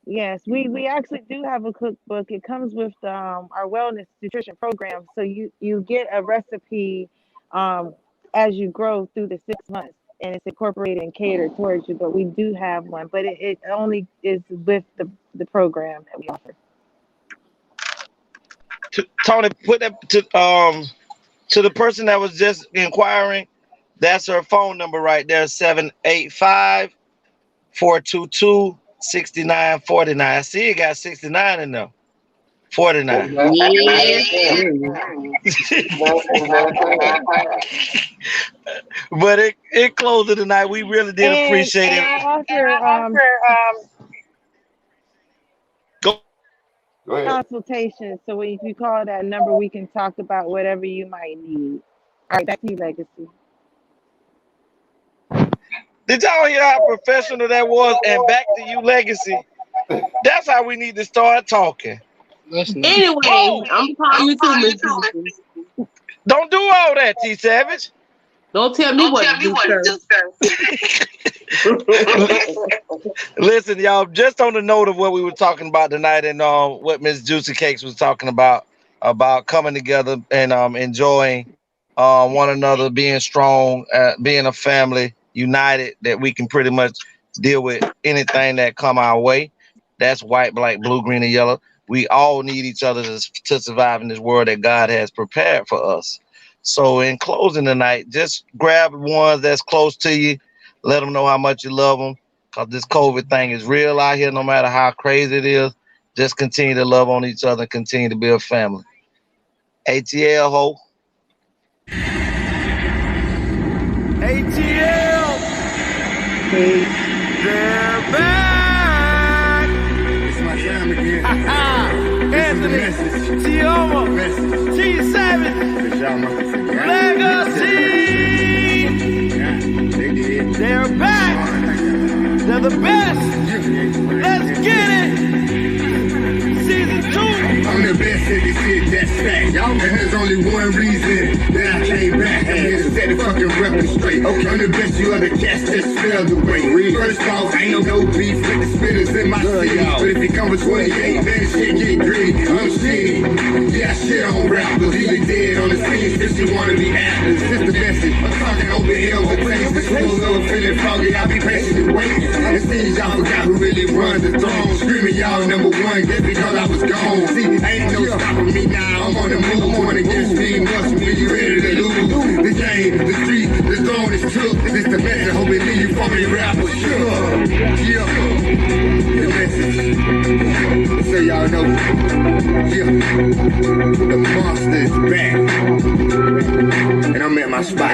Yes, we actually do have a cookbook. It comes with our wellness nutrition program. So you get a recipe as you grow through the 6 months, and it's incorporated and catered towards you. But we do have one, but it only is with the program that we offer. Tony, put that to the person that was just inquiring. That's her phone number right there, 785-422-6949. I see it got 69 in there. 49. But it closed it tonight. We really did appreciate it. I offer consultation. So if you call that number, we can talk about whatever you might need. All right, back to you, Legacy. Did y'all hear how professional that was? And back to you, Legacy. That's how we need to start talking. Anyway, I'm calling you too, Miss Juicy. Don't do all that, T Savage. Don't tell me what to do, sir. Listen, y'all, just on the note of what we were talking about tonight and what Miss Juicy Cakes was talking about coming together and enjoying one another, being strong, being a family, united, that we can pretty much deal with anything that come our way. That's white, black, blue, green, and yellow. We all need each other to survive in this world that God has prepared for us. So in closing tonight, just grab ones that's close to you. Let them know how much you love them, because this COVID thing is real out here, no matter how crazy it is. Just continue to love on each other and continue to be a family. A.T.L. ho. A.T.L. They're back. It's my time again. Anthony, TeAma, T Savage, Legacy. They're back. They're the best. Let's get it. Season 2. I'm the best at this shit, that's fact. And there's only one reason that I came back. I'm here to set the fucking record straight. Okay. I'm the best you ever catch, just spell the way. First off, ain't no beef with the spitters in my city. But if it comes with 28, then shit get gritty. I'm shitty. Yeah, I shit on rappers. Even dead on the scene since you wanna be actors. Just the message. I'm talking open hills and things. The schools over feeling foggy. I'll be patiently waiting. It seems y'all forgot who really runs the throne. Screaming y'all number one just because I was gone. See, ain't no stopping me now. I'm on the move. Going against me. Once when you ready to lose. The game, the street, the throne is took. This the message. Hope it leave you from me rappers. Sure. Yeah. The message. So y'all know. Yeah. The monster is back. And I'm at my spot.